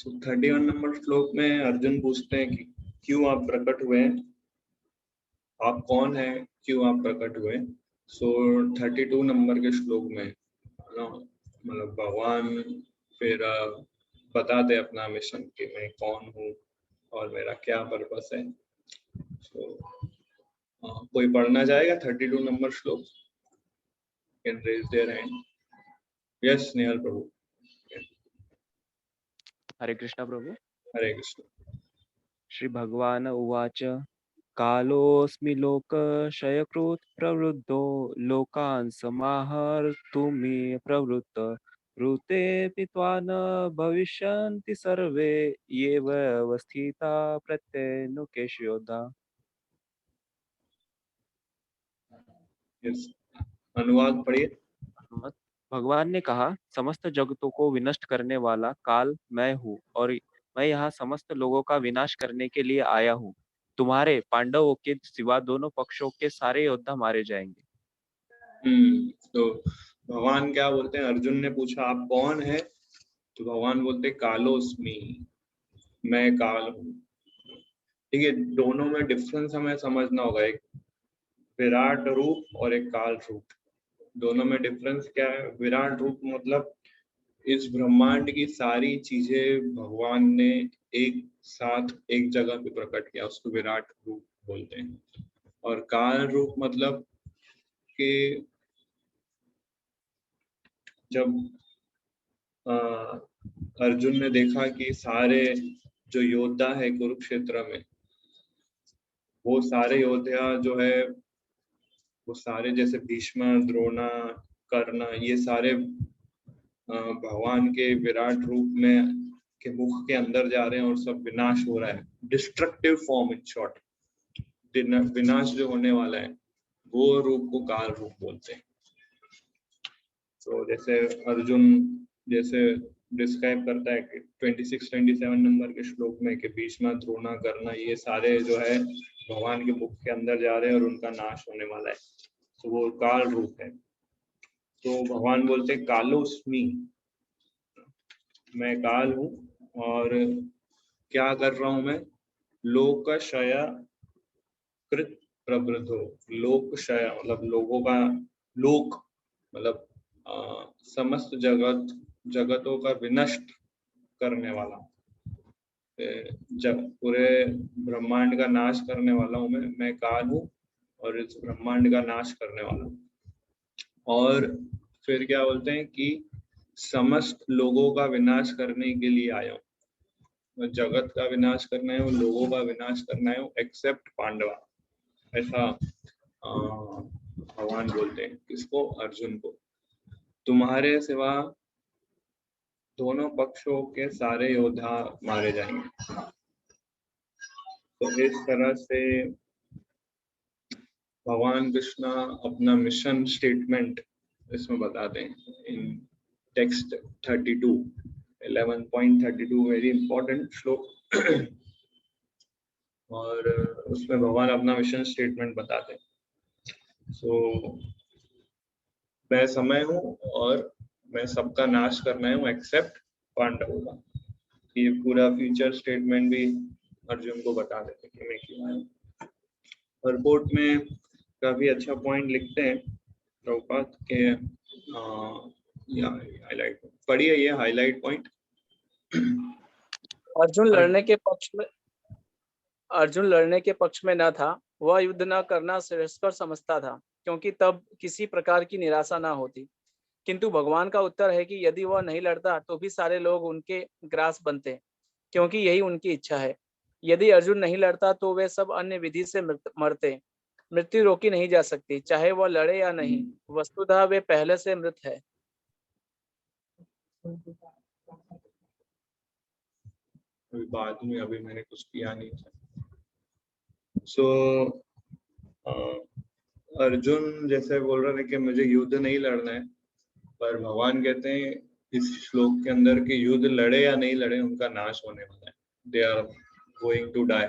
31 number श्लोक में अर्जुन पूछते हैं कि क्यों आप प्रकट हुए, आप कौन है, क्यों आप प्रकट हुए। 32 नंबर के श्लोक में मतलब भगवान फिर बताते अपना मिशन कि मैं कौन हूँ और मेरा क्या पर्पस है। कोई पढ़ना चाहेगा 32 नंबर श्लोक? Can raise their hand. Yes Snehal Prabhu. Hare Krishna Prabhu. Hare Krishna. Shri भगवान उवाच कालोऽस्मि लोकक्षयकृत् प्रवृद्धो लोकान् समाहर्तुमि प्रवृत्त ऋतेऽपि त्वा न भविष्यन्ति सर्वे येव अवस्थिता प्रत्यनुकेश योद्धा। यस, अनुवाद पढ़िए। भगवान ने कहा, समस्त जगतों को विनष्ट करने वाला काल मैं हूँ और मैं यहाँ समस्त लोगों का विनाश करने के लिए आया हूँ। तुम्हारे पांडवों के सिवा दोनों पक्षों के सारे योद्धा मारे जाएंगे। तो भगवान क्या बोलते हैं, अर्जुन ने पूछा आप कौन है, तो भगवान बोलते कालोस्मि, मैं काल हूँ। ठीक है, दोनों में डिफरेंस हमें समझना होगा, एक विराट रूप और एक काल रूप। दोनों में डिफरेंस क्या है? विराट रूप मतलब इस ब्रह्मांड की सारी चीजें भगवान ने एक साथ एक जगह पे प्रकट किया, उसको विराट रूप बोलते हैं। और काल रूप मतलब कि जब अर्जुन ने देखा कि सारे जो योद्धा है कुरुक्षेत्र में, वो सारे योद्धा जो है वो सारे जैसे भीष्म, द्रोणा, कर्ण, ये सारे भगवान के विराट रूप में के मुख के अंदर जा रहे हैं और सब विनाश हो रहा है, डिस्ट्रक्टिव फॉर्म, इन शॉर्ट विनाश जो होने वाला है वो रूप को काल रूप बोलते हैं। तो जैसे अर्जुन जैसे डिस्क्राइब करता है कि 26-27 नंबर के श्लोक में कि भीष्म, द्रोणा, कर्ण ये सारे जो है भगवान के मुख के अंदर जा रहे हैं और उनका नाश होने वाला है, तो वो काल रूप है। तो भगवान बोलते कालोस्मि, मैं काल हूँ और क्या कर रहा हूं मैं, लोकक्षय कृत प्रवृद्धो। लोकक्षय मतलब लोगों का, लोक मतलब समस्त जगतों का विनष्ट करने वाला, जब पूरे ब्रह्मांड का नाश करने वाला हूँ मैं काल हूँ और इस ब्रह्मांड का नाश करने वाला हूँ। और फिर क्या बोलते हैं कि समस्त लोगों का विनाश करने के लिए आया हूँ, जगत का विनाश करना है, लोगों का विनाश करना है, एक्सेप्ट पांडवा। ऐसा भगवान बोलते हैं किसको, अर्जुन को। तुम्हारे सिवा दोनों पक्षों के सारे योद्धा मारे जाएंगे। तो इस तरह से भगवान कृष्ण अपना मिशन स्टेटमेंट इसमें बताते हैं इन टेक्स्ट 32, 11.32, वेरी इंपॉर्टेंट श्लोक। और उसमें भगवान अपना मिशन स्टेटमेंट बताते हैं। सो मैं समय हूँ और मैं सबका नाश करना हूँ एक्सेप्ट पांडवों का। ये पूरा फ्यूचर स्टेटमेंट भी अर्जुन को बता देते कि मैं क्यों आया हूँ। और रिपोर्ट में काफी अच्छा पॉइंट लिखते हैं प्रभुपाद के, हाईलाइट पढ़िए, ये हाईलाइट पॉइंट। अर्जुन लड़ने के पक्ष में न था, वह युद्ध न करना श्रेयस्कर समझता था, क्योंकि तब किसी प्रकार की निराशा न होती। किंतु भगवान का उत्तर है कि यदि वह नहीं लड़ता तो भी सारे लोग उनके ग्रास बनते, क्योंकि यही उनकी इच्छा है। यदि अर्जुन नहीं लड़ता तो वे सब अन्य विधि से मरते। मृत्यु रोकी नहीं जा सकती, चाहे वह लड़े या नहीं। वस्तुतः वे पहले से मृत है। बाद में अभी मैंने कुछ किया नहीं था। सो अर्जुन जैसे बोल रहे थे कि मुझे युद्ध नहीं लड़ना है, पर भगवान कहते हैं इस श्लोक के अंदर कि युद्ध लड़े या नहीं लड़े उनका नाश होने वाला है, they are going to die.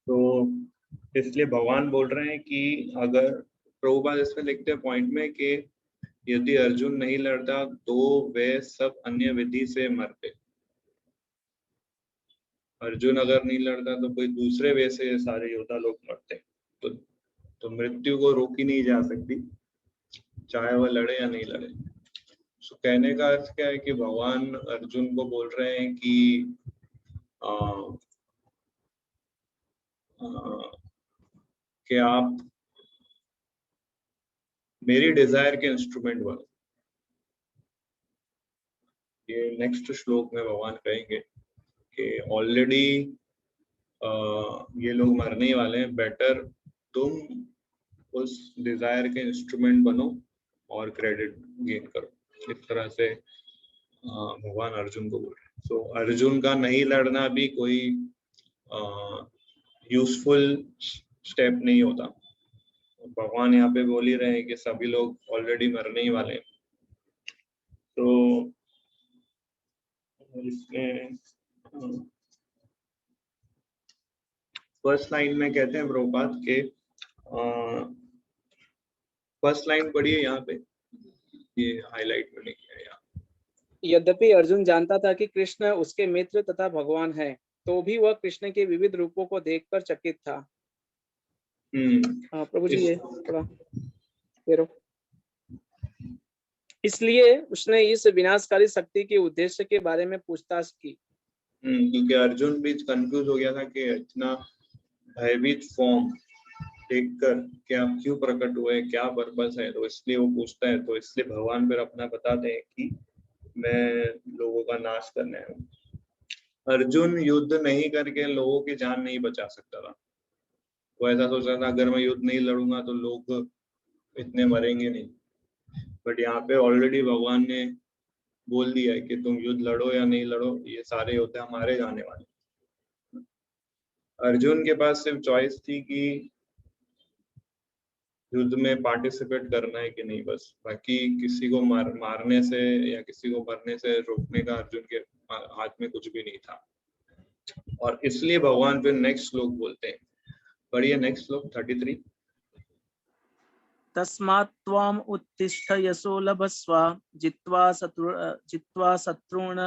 तो इसलिए भगवान बोल रहे हैं कि अगर प्रभुपाद इसमें लिखते हैं पॉइंट में कि यदि अर्जुन नहीं लड़ता तो वे सब अन्य विधि से मरते। अर्जुन अगर नहीं लड़ता तो कोई दूसरे वे से ये सारे योद्धा लोग मरते। तो मृत्यु को रोकी नहीं जा सकती, चाहे वह लड़े या नहीं लड़े। तो कहने का अर्थ क्या है कि भगवान अर्जुन को बोल रहे हैं कि कि आप मेरी डिजायर के इंस्ट्रूमेंट बनो। ये नेक्स्ट श्लोक में भगवान कहेंगे कि ऑलरेडी ये लोग मरने वाले हैं, बेटर तुम उस डिजायर के इंस्ट्रूमेंट बनो और क्रेडिट गेन करो। इस तरह से भगवान अर्जुन को बोल रहे हैं। सो अर्जुन का नहीं लड़ना भी कोई यूजफुल स्टेप नहीं होता। भगवान यहाँ पे बोल ही रहे हैं कि सभी लोग ऑलरेडी मरने ही वाले हैं। तो इसमें फर्स्ट लाइन में कहते हैं प्रभुपाद के, फर्स्ट लाइन पढ़िए यहाँ पे, ये हाईलाइट में लिखा है यहाँ। यद्यपि अर्जुन जानता था कि कृष्ण उसके मित्र तथा भगवान है, तो भी वह कृष्ण के विविध रूपों को देखकर चकित था। प्रभु जी ये थोड़ा फेरो। इसलिए उसने इस विनाशकारी शक्ति के उद्देश्य के बारे में पूछताछ की। क्योंकि अर्जुन भी कंफ्यूज हो गया था कि इतना भयभीत फॉर्म देखकर कि आप क्यों प्रकट हुए, क्या पर्पस है, तो इसलिए वो पूछता है। तो इसलिए भगवान फिर अपना बताते हैं कि मैं लोगों का नाश करने आया हूँ। अर्जुन युद्ध नहीं करके लोगों की जान नहीं बचा सकता था। वो ऐसा सोच रहा था अगर मैं युद्ध नहीं लड़ूंगा तो लोग इतने मरेंगे नहीं। बट यहाँ पे ऑलरेडी भगवान ने बोल दिया है कि तुम युद्ध लड़ो या नहीं लड़ो, ये सारे योद्धा मारे जाने वाले। अर्जुन के पास सिर्फ चॉइस थी कि युद्ध में पार्टिसिपेट करना है कि नहीं, बस। बाकी किसी को मारने से या किसी को मरने से रोकने का अर्जुन के हाथ में कुछ भी नहीं था। और इसलिए भगवान फिर नेक्स्ट श्लोक बोलते हैं, पढ़िए नेक्स्ट श्लोक 33। तस्मात् त्वम् उत्तिष्ठ यशो लभस्व जित्वा शत्रून्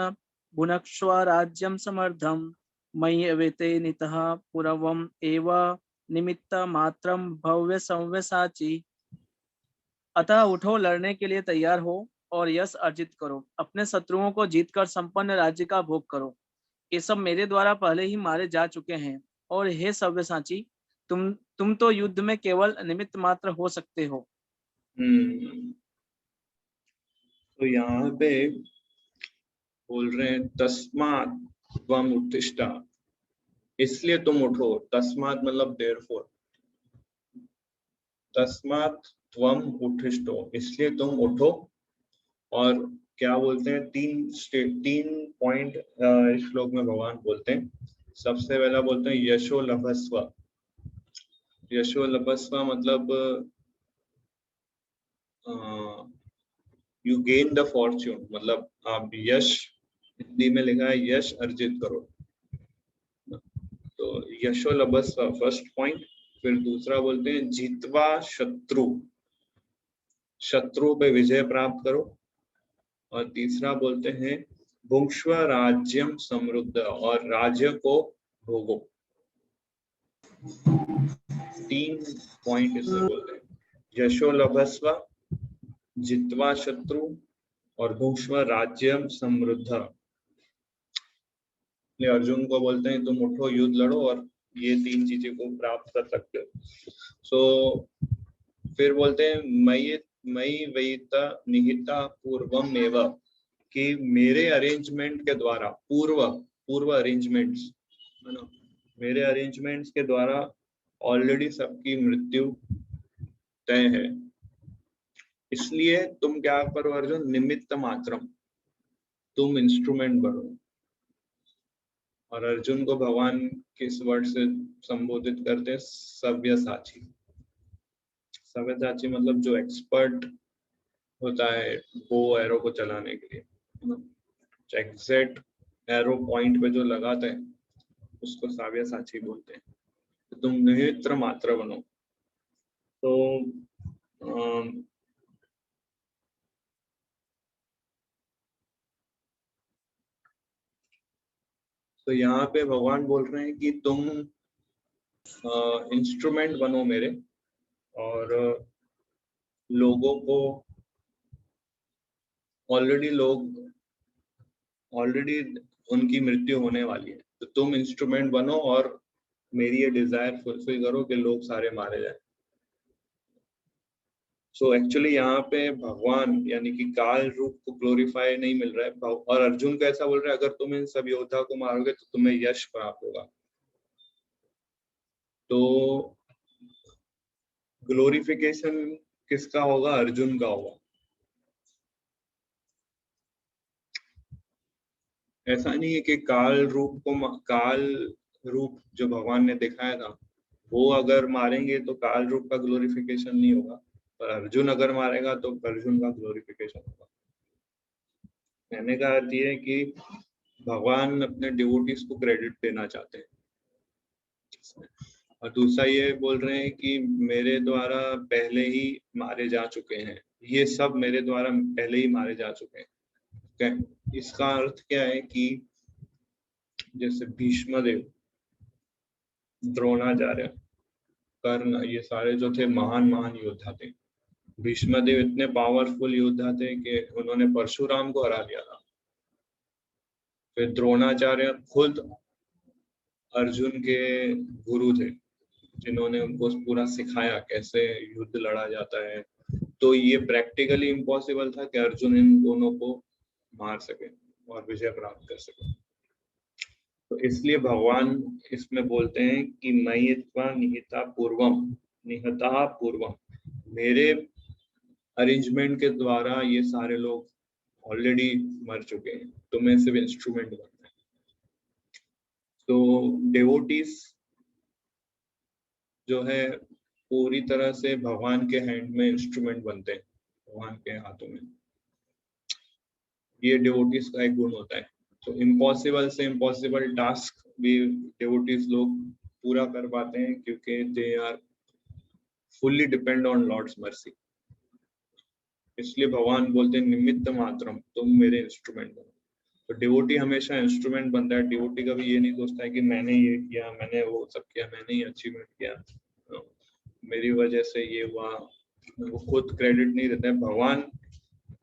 भुनक्ष्व राज्यं समर्थं मयि एवेते नितः पूर्वम् एव निमित्त मात्रं भव्य सव्यसाची। अतः उठो, लड़ने के लिए तैयार हो और यश अर्जित करो। अपने शत्रुओं को जीतकर संपन्न राज्य का भोग करो। ये सब मेरे द्वारा पहले ही मारे जा चुके हैं। और हे सव्यसाची, तुम तो युद्ध में केवल निमित्त मात्र हो सकते हो। तो यहाँ पे बोल रहे हैं तस्मात् त्वम् उत्तिष्ठ, इसलिए तुम उठो। तस्मात् मतलब देयरफॉर, तस्मात् त्वम् उत्तिष्ठो, इसलिए तुम उठो। और क्या बोलते हैं, तीन पॉइंट इस श्लोक में भगवान बोलते हैं। सबसे पहला बोलते हैं यशो लभस्व। यशो लभस्व मतलब यू गेन द फॉर्च्यून, मतलब आप यश, हिंदी में लिखा है यश अर्जित करो। तो यशो लभस्व फर्स्ट पॉइंट। फिर दूसरा बोलते हैं जीतवा शत्रु, शत्रु पे विजय प्राप्त करो। और तीसरा बोलते हैं भुंक्ष्व राज्यम समृद्ध, और राज्य को भोगो। 3 पॉइंट इसमें बोलते हैं, यशो लभस्व, जित्वा शत्रु और भुंक्ष्व राज्यम समृद्ध। अर्जुन को बोलते हैं तुम उठो, युद्ध लड़ो और ये 3 चीजें को प्राप्त कर सकते हो। सो फिर बोलते हैं मयि वैता निहिता पूर्वम एव, कि मेरे अरेंजमेंट के द्वारा, पूर्व अरेंजमेंट्स है ना, मेरे अरेंजमेंट्स के द्वारा ऑलरेडी सबकी मृत्यु तय है। इसलिए तुम क्या करो अर्जुन, निमित्त मात्रम, तुम इंस्ट्रूमेंट बनो। और अर्जुन को भगवान किस वर्ड से संबोधित करते हैं, सव्यसाची। सव्यसाची मतलब जो एक्सपर्ट होता है वो एरो को चलाने के लिए, एग्जैक्ट एरो पॉइंट पे जो लगाते हैं उसको सव्यसाची बोलते हैं। तो तुम निमित्त मात्र बनो। तो तो यहाँ पे भगवान बोल रहे हैं कि तुम इंस्ट्रूमेंट बनो मेरे, और लोगों को ऑलरेडी उनकी मृत्यु होने वाली है, तो तुम इंस्ट्रूमेंट बनो और मेरी ये डिजायर फुलफिल करो कि लोग सारे मारे जाए। सो एक्चुअली यहाँ पे भगवान यानी कि काल रूप को ग्लोरीफाई नहीं मिल रहा है, और अर्जुन को ऐसा बोल रहा है अगर तुम इन सब योद्धा को मारोगे तो तुम्हें यश प्राप्त होगा। तो ग्लोरिफिकेशन किसका होगा? अर्जुन का होगा। ऐसा नहीं है कि काल रूप जो भगवान ने दिखाया था वो अगर मारेंगे तो काल रूप का ग्लोरिफिकेशन नहीं होगा, पर अर्जुन अगर मारेगा तो अर्जुन का ग्लोरिफिकेशन होगा। कहने का अर्थ ये है कि भगवान अपने डिवोटीज को क्रेडिट देना चाहते हैं, और दूसरा ये बोल रहे हैं कि मेरे द्वारा पहले ही मारे जा चुके हैं, ये सब मेरे द्वारा पहले ही मारे जा चुके हैं। इसका अर्थ क्या है कि जैसे भीष्मदेव, द्रोणाचार्य, कर्ण, ये सारे जो थे महान योद्धा थे। भीष्मदेव इतने पावरफुल योद्धा थे कि उन्होंने परशुराम को हरा दिया था। फिर द्रोणाचार्य खुद अर्जुन के गुरु थे, जिन्होंने उनको पूरा सिखाया कैसे युद्ध लड़ा जाता है। तो ये प्रैक्टिकली इम्पॉसिबल था कि अर्जुन इन दोनों को मार सके और विजय प्राप्त कर सके। तो इसलिए भगवान इसमें बोलते हैं कि मयित्वा निहिता पूर्वम, मेरे अरेंजमेंट के द्वारा ये सारे लोग ऑलरेडी मर चुके हैं, तो मैं सिर्फ इंस्ट्रूमेंट बनता है। तो डेवोटीज जो है पूरी तरह से भगवान के हैंड में इंस्ट्रूमेंट बनते हैं, भगवान के हाथों में। ये डेवोटीज का एक गुण होता है। तो इम्पॉसिबल से इम्पॉसिबल टास्क भी डेवोटीज लोग पूरा कर पाते हैं, क्योंकि they are fully depend on Lord's mercy. इसलिए भगवान बोलते हैं निमित्त मात्रम, तुम मेरे इंस्ट्रूमेंट बनो। तो डिवोटी हमेशा इंस्ट्रूमेंट बनता है। डिवोटी कभी ये नहीं सोचता है कि मैंने ये किया, मैंने वो सब किया, मैंने ये अचीवमेंट किया, मेरी वजह से ये हुआ। वो खुद क्रेडिट नहीं देते हैं। भगवान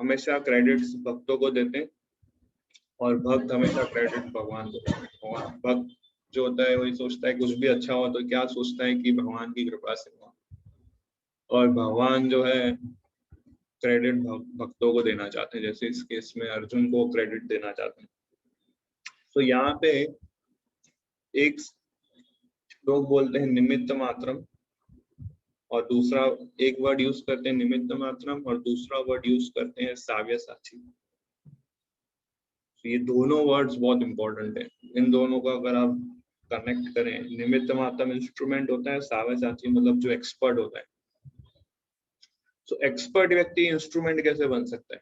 हमेशा क्रेडिट्स भक्तों को देते हैं, और भक्त हमेशा क्रेडिट भगवान को देते हैं। भक्त जो होता है वही सोचता है कुछ भी अच्छा हो तो क्या सोचता है कि भगवान की कृपा से हुआ, और भगवान जो है क्रेडिट भक्तों को देना चाहते हैं, जैसे इस केस में अर्जुन को क्रेडिट देना चाहते हैं। तो यहाँ पे एक लोग बोलते हैं निमित्त मात्रम, और दूसरा एक वर्ड यूज करते हैं निमित्त मात्रम, और दूसरा वर्ड यूज करते हैं साव्यसाची। तो ये दोनों वर्ड्स बहुत इंपॉर्टेंट है। इन दोनों को अगर आप कनेक्ट करें, निमित्त मात्रम इंस्ट्रूमेंट होता है, साव्यसाची मतलब जो एक्सपर्ट होता है। तो एक्सपर्ट व्यक्ति इंस्ट्रूमेंट कैसे बन सकता है?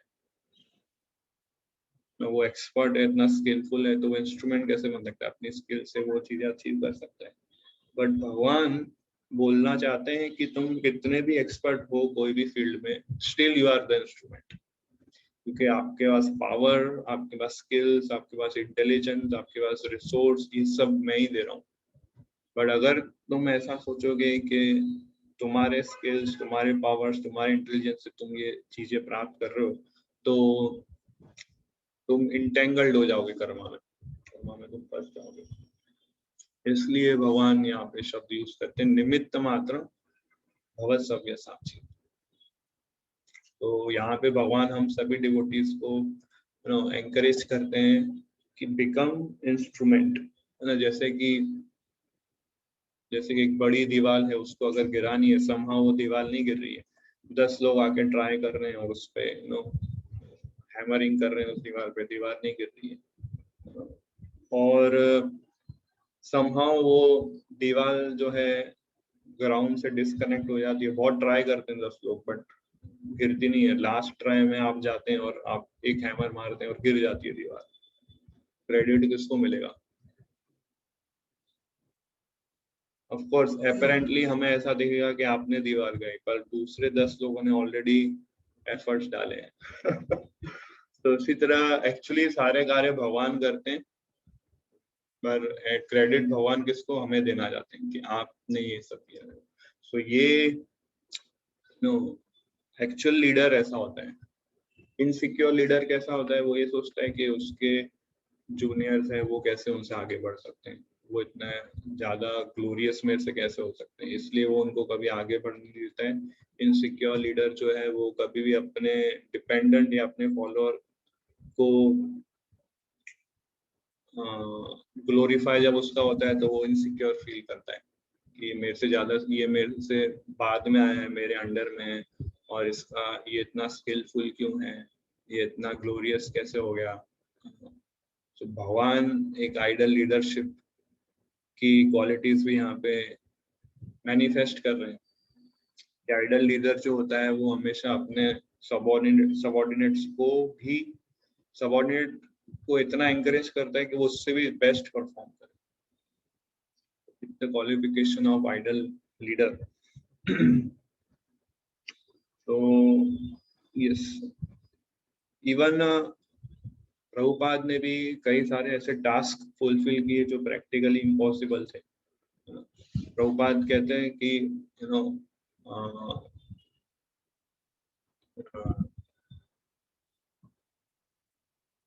वो एक्सपर्ट है, इतना स्किलफुल है, तो वो इंस्ट्रूमेंट कैसे बन सकता है? अपनी स्किल से वो चीजें अचीव कर सकता है। बट भगवान बोलना चाहते हैं कि तुम कितने भी एक्सपर्ट हो कोई भी फील्ड में, still you are the instrument, क्योंकि आपके पास पावर, आपके पास स्किल्स, आपके पास इंटेलिजेंस, आपके पास रिसोर्स, ये सब मैं ही दे रहा हूँ। बट अगर तुम ऐसा सोचोगे कि तुम्हारे स्किल्स, तुम्हारे पावर्स, तुम्हारे इंटेलिजेंस से तुम ये चीजें प्राप्त कर रहे हो, तो तुम इंटेंगल्ड हो जाओगे कर्मा में तुम फंस जाओगे। इसलिए भगवान यहाँ पे शब्द यूज करते हैं निमित्त मात्र भवत् सव्यसाची। तो यहाँ पे भगवान हम सभी डिवोटीज को एनकरेज करते हैं कि बिकम इंस्ट्रूमेंट, है ना। जैसे कि एक बड़ी दीवार है, उसको अगर गिरानी है, समहाउ वो दीवार नहीं गिर रही है, 10 लोग आके ट्राई कर रहे हैं और उस पे हैमरिंग कर रहे हैं उस दीवार पे, दीवार नहीं गिर रही है। और समहाउ वो दीवार जो है ग्राउंड से डिस्कनेक्ट हो जाती है। बहुत ट्राई करते हैं 10 लोग, बट गिरती नहीं है। लास्ट ट्राई में आप जाते हैं और आप एक हैमर मारते हैं और गिर जाती है दीवार। क्रेडिट किसको मिलेगा? ऑफ कोर्स अपेरेंटली हमें ऐसा दिखेगा कि आपने दीवार गई, पर दूसरे 10 लोगों ने ऑलरेडी एफर्ट्स डाले हैं। तो इसी तरह एक्चुअली सारे कार्य भगवान करते हैं, पर क्रेडिट भगवान किसको, हमें देना चाहते हैं कि आपने ये सब किया है। सो ये नो एक्चुअल लीडर ऐसा होता है। इनसिक्योर लीडर कैसा होता है, वो ये सोचता है कि उसके जूनियर्स हैं वो कैसे उनसे आगे बढ़ सकते हैं, वो इतना ज्यादा ग्लोरियस में से कैसे हो सकते हैं, इसलिए वो उनको कभी आगे बढ़ने नहीं देता है। इनसिक्योर लीडर जो है वो कभी भी अपने डिपेंडेंट या अपने फॉलोअर को ग्लोरीफाई जब उसका होता है तो वो इनसिक्योर फील करता है कि मेरे से ज्यादा, ये मेरे से बाद में आया है, मेरे अंडर में है, और इसका ये इतना स्किलफुल क्यों है, ये इतना ग्लोरियस कैसे हो गया। तो भगवान एक आइडल लीडरशिप की क्वालिटीज भी यहाँ पे मैनिफेस्ट कर रहे हैं। आइडल लीडर जो होता है वो हमेशा अपने सबॉर्डिनेट्स को इतना एंकरेज करता है कि वो उससे भी बेस्ट परफॉर्म करे। The qualification of ideal leader. तो यस, इवन प्रभुपाद ने भी कई सारे ऐसे टास्क फुलफिल किए जो प्रैक्टिकली इम्पॉसिबल थे। प्रभुपाद कहते हैं कि यू नो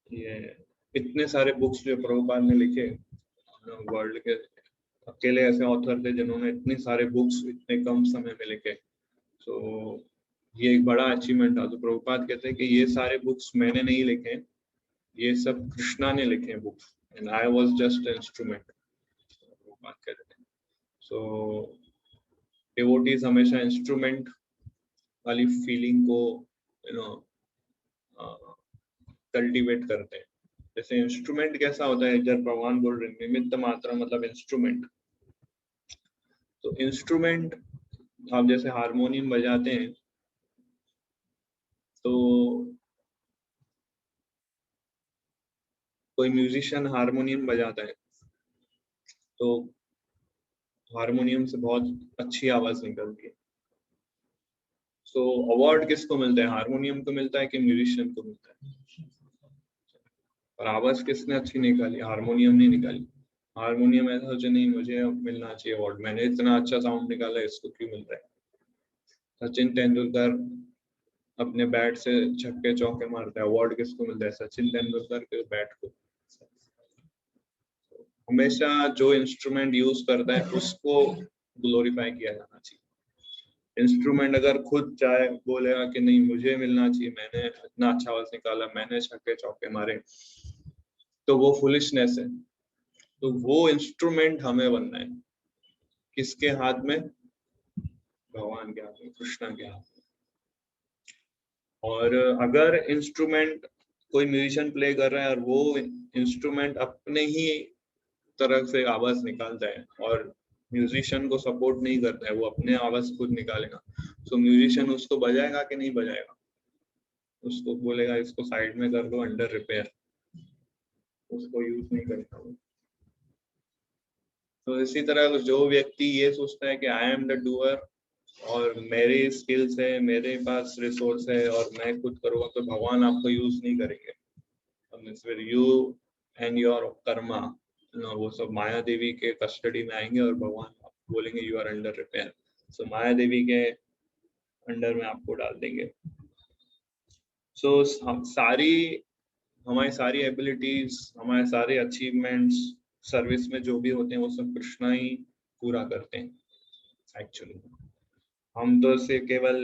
ये इतने सारे बुक्स जो प्रभुपाद ने लिखे, वर्ल्ड के अकेले ऐसे ऑथर थे जिन्होंने इतने सारे बुक्स इतने कम समय में लिखे। तो ये एक बड़ा अचीवमेंट था। तो प्रभुपाद कहते हैं कि ये सारे बुक्स मैंने नहीं लिखे, ये सब कृष्णा ने लिखे हैं books, and I was just an instrument. Prabhupada कहते हैं सो डिवोटीज हमेशा इंस्ट्रूमेंट वाली फीलिंग को कल्टीवेट करते हैं। जैसे इंस्ट्रूमेंट कैसा होता है, जब भगवान बोल रहे हैं निमित्त मात्र मतलब इंस्ट्रूमेंट। तो इंस्ट्रूमेंट आप जैसे हारमोनियम बजाते हैं तो कोई म्यूजिशियन हारमोनियम बजाता है तो हारमोनियम से बहुत अच्छी आवाज निकलती है। सो अवार्ड किसको मिलता है, हारमोनियम को मिलता है कि म्यूजिशियन को मिलता है? और आवाज किसने अच्छी निकाली, हारमोनियम ने निकाली। हारमोनियम ऐसा सोचे नहीं मुझे मिलना चाहिए अवार्ड, मैंने इतना अच्छा साउंड निकाला, इसको क्यों मिल रहा है। सचिन तेंदुलकर अपने बैट से छक्के चौके मारता है, अवार्ड किसको मिलता है, सचिन तेंदुलकर के बैट को। हमेशा जो इंस्ट्रूमेंट यूज करता है उसको ग्लोरीफाई किया जाना चाहिए। इंस्ट्रूमेंट अगर खुद चाहे बोलेगा कि नहीं मुझे मिलना चाहिए, मैंने इतना अच्छा आवाज निकाला, मैंने छक्के चौके मारे, तो वो फुलिशनेस है। तो वो इंस्ट्रूमेंट हमें बनना है, किसके हाथ में, भगवान के हाथ में, कृष्णा के हाथ में। और अगर इंस्ट्रूमेंट कोई म्यूजिशियन प्ले कर रहा है और वो इंस्ट्रूमेंट अपने ही तरह से आवाज निकालता है और म्यूजिशियन को सपोर्ट नहीं करता है, वो अपने आवाज खुद निकालेगा, तो म्यूजिशियन उसको बजाएगा कि नहीं बजाएगा, उसको बोलेगा इसको साइड में कर दो, अंडर रिपेयर, उसको यूज नहीं करेगा वो। तो इसी तरह जो व्यक्ति ये सोचता है कि आई एम द डूअर और मेरी स्किल्स है, मेरे पास रिसोर्स है और मैं खुद करूँगा, तो भगवान आपको यूज नहीं करेंगे। यू एंड योर कर्मा वो सब माया देवी के कस्टडी में आएंगे और भगवान बोलेंगे यू आर अंडर रिपेयर। सो माया देवी के अंडर में आपको डाल देंगे। सो हमारी सारी एबिलिटीज, हमारे सारे अचीवमेंट्स सर्विस में जो भी होते हैं वो सब कृष्णा ही पूरा करते हैं एक्चुअली। हम तो से केवल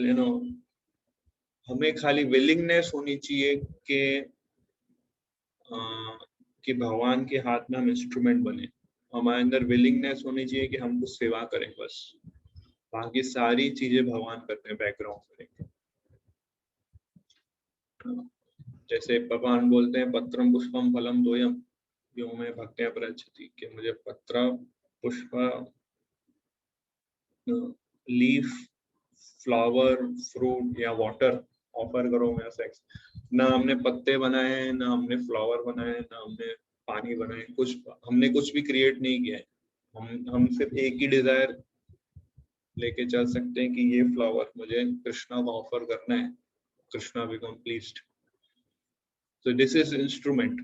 हमें खाली विलिंगनेस होनी चाहिए कि भगवान के हाथ में हम इंस्ट्रूमेंट बने। हमारे अंदर विलिंगनेस होनी चाहिए कि हम कुछ सेवा करें, बस बाकी सारी चीजें भगवान करते हैं बैकग्राउंड में। जैसे भगवान बोलते हैं पत्रम पुष्पम फलम तोयम यो में भक्त्या प्रयच्छति, कि मुझे पत्र पुष्प लीफ फ्लावर फ्रूट या वाटर ऑफर करो मेरा सेक्स। ना हमने पत्ते बनाए हैं, ना हमने फ्लावर बनाए हैं, ना हमने पानी बनाए, हमने कुछ भी क्रिएट नहीं किया है। हम सिर्फ एक ही डिजायर लेके चल सकते हैं कि ये फ्लावर मुझे कृष्णा को ऑफर करना है, Krishna become pleased. So this is instrument.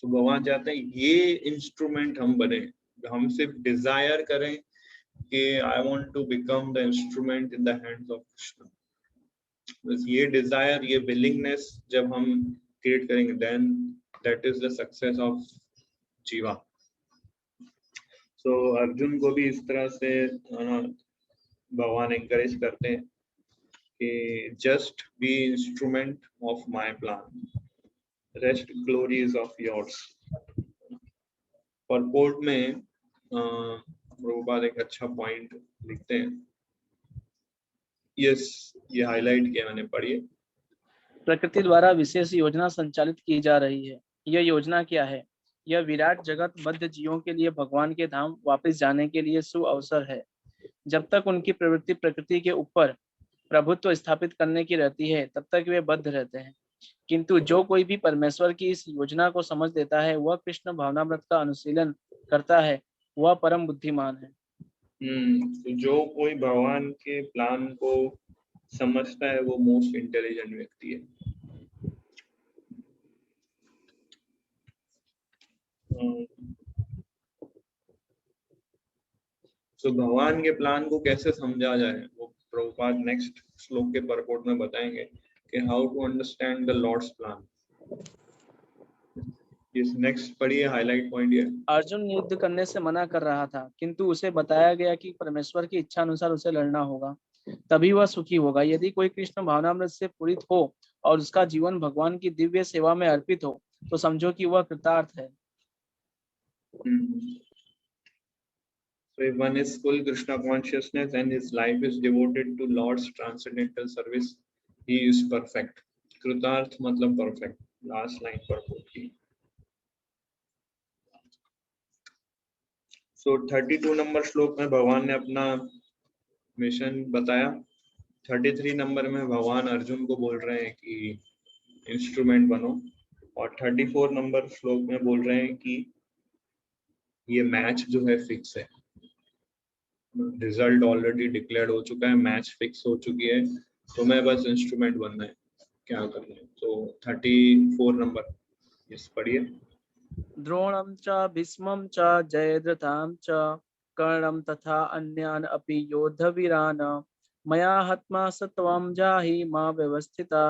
तो भगवान चाहते हैं ये इंस्ट्रूमेंट हम बने, हम सिर्फ डिजायर करें कि I want to become the instrument in the hands of Krishna. बस ये डिजायर, ये विलिंगनेस जब हम क्रिएट करेंगे, then that is the success of jiva. तो अर्जुन को भी इस तरह से भगवान एनकरेज करते हैं कि just be instrument of my plan, rest glory is of yours. Purport में प्रभुपाद एक अच्छा पॉइंट लिखते हैं, यस ये हाईलाइट किया मैंने, पढ़िए। प्रकृति द्वारा विशेष योजना संचालित की जा रही है। यह योजना क्या है? यह विराट जगत बद्ध जीवों के लिए भगवान के धाम वापस जाने के लिए सुअवसर है। जब तक उनकी प्रवृत्ति प्रकृति के ऊपर प्रभुत्व स्थापित करने की रहती है, तब तक वे बद्ध रहते हैं। किंतु जो कोई भी परमेश्वर की इस योजना को समझ लेता है, वह कृष्ण भावनामृत का अनुशीलन करता है, वह परम बुद्धिमान है। तो जो कोई भगवान के प्लान को समझता है वो मोस्ट इंटेलिजेंट व्यक्ति है। तो भगवान के प्लान को कैसे समझा जाए वो प्रभुपाद नेक्स्ट श्लोक के परपोर्ट में बताएंगे कि how to understand the Lord's plan. इस नेक्स्ट पढ़िए, हाईलाइट पॉइंट ये। अर्जुन युद्ध करने से मना कर रहा था, किंतु उसे बताया गया कि परमेश्वर की इच्छा अनुसार उसे लड़ना होगा, तभी वह सुखी होगा। यदि कोई कृष्ण भावनामृत से पूरित हो और उसका जीवन भगवान की दिव्य सेवा में अर्पित हो, तो समझो कि वह कृतार्थ है। So if one is full Krishna consciousness and his life is devoted to Lord's transcendental service, he is perfect. कृतार्थ मतलब perfect. Last line purport की। So 32 नंबर श्लोक में भगवान ने अपना मिशन बताया। 33 नंबर में भगवान अर्जुन को बोल रहे हैं कि इंस्ट्रूमेंट बनो, और 34 नंबर श्लोक में बोल रहे हैं कि ये मैच जो है फिक्स है, रिजल्ट ऑलरेडी डिक्लेयर हो चुका है, मैच फिक्स हो चुकी है, तो मैं बस इंस्ट्रूमेंट बनना है, क्या करना है। तो 34 नंबर इस पढ़िए। द्रोणं च भीष्मं च जयद्रथां च कर्णं तथा अन्यान् अपि योद्धवीरान् मया हत्वा सत्वं जाहि मा व्यवस्थिता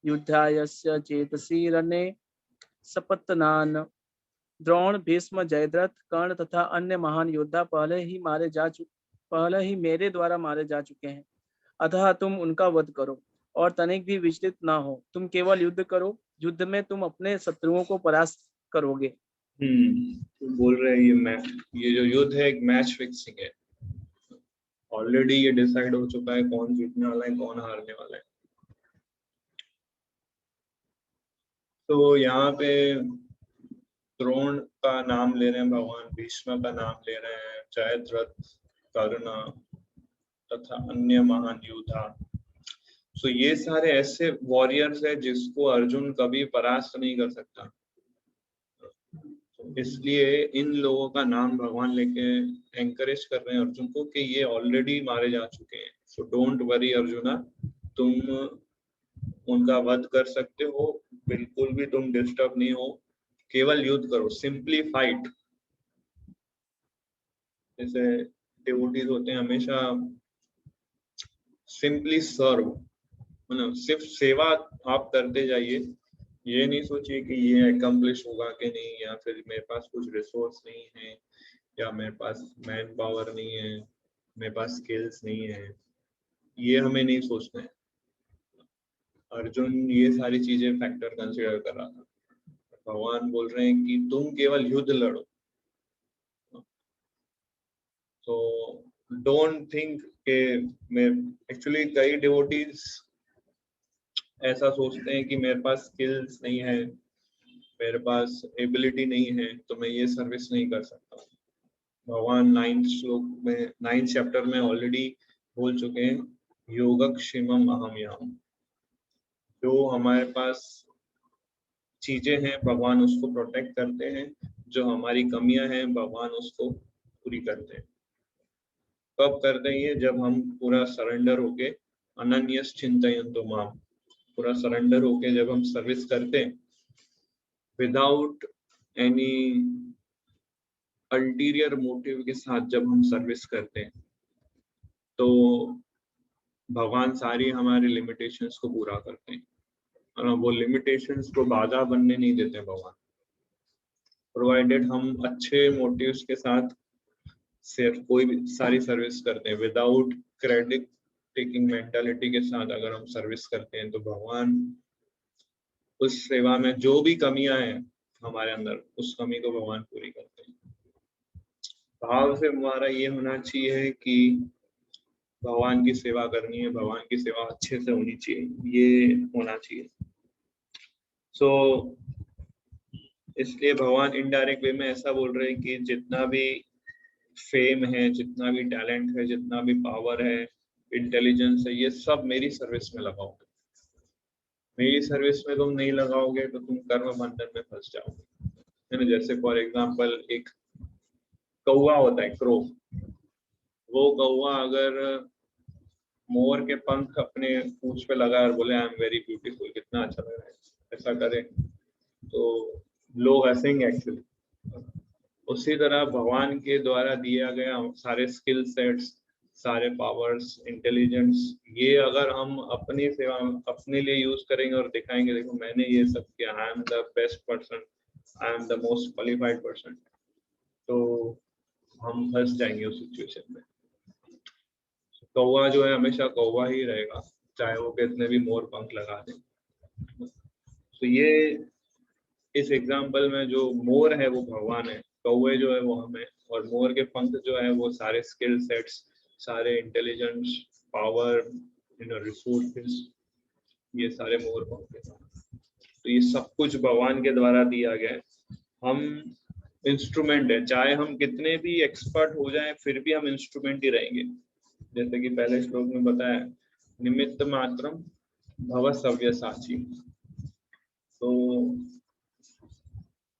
युद्धायस्य चेतसि रणे सपत्नान्। द्रोण, भीष्म, जयद्रथ, कर्ण तथा अन्य महान योद्धा पहले ही मेरे द्वारा मारे जा चुके हैं, अतः तुम उनका वध करो और तनिक भी विचलित ना हो। तुम केवल युद्ध करो, युद्ध में तुम अपने शत्रुओं को परास्त करोगे। तो बोल रहे हैं ये जो युद्ध है एक मैच फिक्सिंग है, ऑलरेडी ये डिसाइड हो चुका है कौन जीतने वाला है कौन हारने वाला है। तो यहाँ पे द्रोण का नाम ले रहे हैं भगवान, भीष्म का नाम ले रहे हैं, जयद्रथ, कर्ण तथा अन्य महान योद्धा। तो ये सारे ऐसे वॉरियर्स है जिसको अर्जुन कभी परास्त नहीं कर सकता, इसलिए इन लोगों का नाम भगवान लेके एंकरेज कर रहे हैं अर्जुन को कि ये ऑलरेडी मारे जा चुके हैं। सो डोंट वरी अर्जुना, तुम उनका वध कर सकते हो, बिल्कुल भी तुम डिस्टर्ब नहीं हो, केवल युद्ध करो, सिंपली फाइट। जैसे डिवोटीज होते हैं हमेशा सिंपली सर्व, मतलब सिर्फ सेवा आप करते जाइए, ये नहीं सोचिए कि ये अकम्प्लिश होगा कि नहीं, या फिर मेरे पास कुछ रिसोर्स नहीं है, या मेरे पास मैन पावर नहीं है, मेरे पास स्किल्स नहीं है, ये हमें नहीं सोचना है। अर्जुन ये सारी चीजें फैक्टर कंसिडर कर रहा था। भगवान बोल रहे हैं कि तुम केवल युद्ध लड़ो। तो डोंट थिंक के मैं एक्चुअली कई डिवोटीज ऐसा सोचते हैं कि मेरे पास स्किल्स नहीं है, मेरे पास एबिलिटी नहीं है, तो मैं ये सर्विस नहीं कर सकता। भगवान 9th श्लोक में 9th चैप्टर में ऑलरेडी बोल चुके हैं, योगक्षेमम अहम याम। जो हमारे पास चीजें हैं भगवान उसको प्रोटेक्ट करते हैं, जो हमारी कमियां हैं भगवान उसको पूरी करते हैं। कब करते हैं ये? जब हम पूरा सरेंडर होके, अनन्यस चिंतयन्तु माम, पूरा सरेंडर होके जब हम सर्विस करते हैं विदाउट एनी अल्टीरियर मोटिव के साथ जब हम सर्विस करते हैं तो भगवान सारी हमारी लिमिटेशंस को पूरा करते हैं, और वो लिमिटेशंस को बाधा बनने नहीं देते भगवान, प्रोवाइडेड हम अच्छे मोटिव्स के साथ सिर्फ कोई भी सारी सर्विस करते हैं, विदाउट क्रेडिट टेकिंग मेंटालिटी के साथ अगर हम सर्विस करते हैं तो भगवान उस सेवा में जो भी कमियां हैं हमारे अंदर, उस कमी को भगवान पूरी करते हैं। भाव से हमारा ये होना चाहिए कि भगवान की सेवा करनी है, भगवान की सेवा अच्छे से होनी चाहिए, ये होना चाहिए। सो इसलिए भगवान इनडायरेक्ट वे में ऐसा बोल रहे हैं कि जितना भी फेम है, जितना भी टैलेंट है, जितना भी पावर है, इंटेलिजेंस है, ये सब मेरी सर्विस में लगाओगे। मेरी सर्विस में तुम नहीं लगाओगे तो तुम कर्म बंधन में फंस जाओगे, है ना। जैसे फॉर एग्जांपल एक कौवा होता है, क्रो। वो कौवा अगर मोर के पंख अपने पूंछ पे लगा और बोले आई एम वेरी ब्यूटीफुल, कितना अच्छा लग रहा है, ऐसा करे तो लोग हंसेंगे एक्चुअली। उसी तरह भगवान के द्वारा दिया गया सारे स्किल सेट्स, सारे पावर्स, इंटेलिजेंस, ये अगर हम अपनी सेवा अपने लिए यूज करेंगे और दिखाएंगे देखो मैंने ये सब किया, आई am the best person, I am the most qualified person, तो हम फंस जाएंगे उस सिचुएशन में। कौवा जो है हमेशा कौवा ही रहेगा, चाहे वो कितने भी मोर पंख लगा दें। तो ये इस एग्जाम्पल में जो मोर है वो भगवान है, कौवे जो है वो हमें, और मोर के पंख जो है वो सारे स्किल सेट्स, सारे इंटेलिजेंस, पावर, रिसोर्सेस, ये सारे मोर पंख के साथ। तो ये सब कुछ भगवान के द्वारा दिया गया है। हम इंस्ट्रूमेंट है, चाहे हम कितने भी एक्सपर्ट हो जाएं फिर भी हम इंस्ट्रूमेंट ही रहेंगे। जैसे कि पहले श्लोक में बताया, निमित्त मात्रम भव सव्यसाची। तो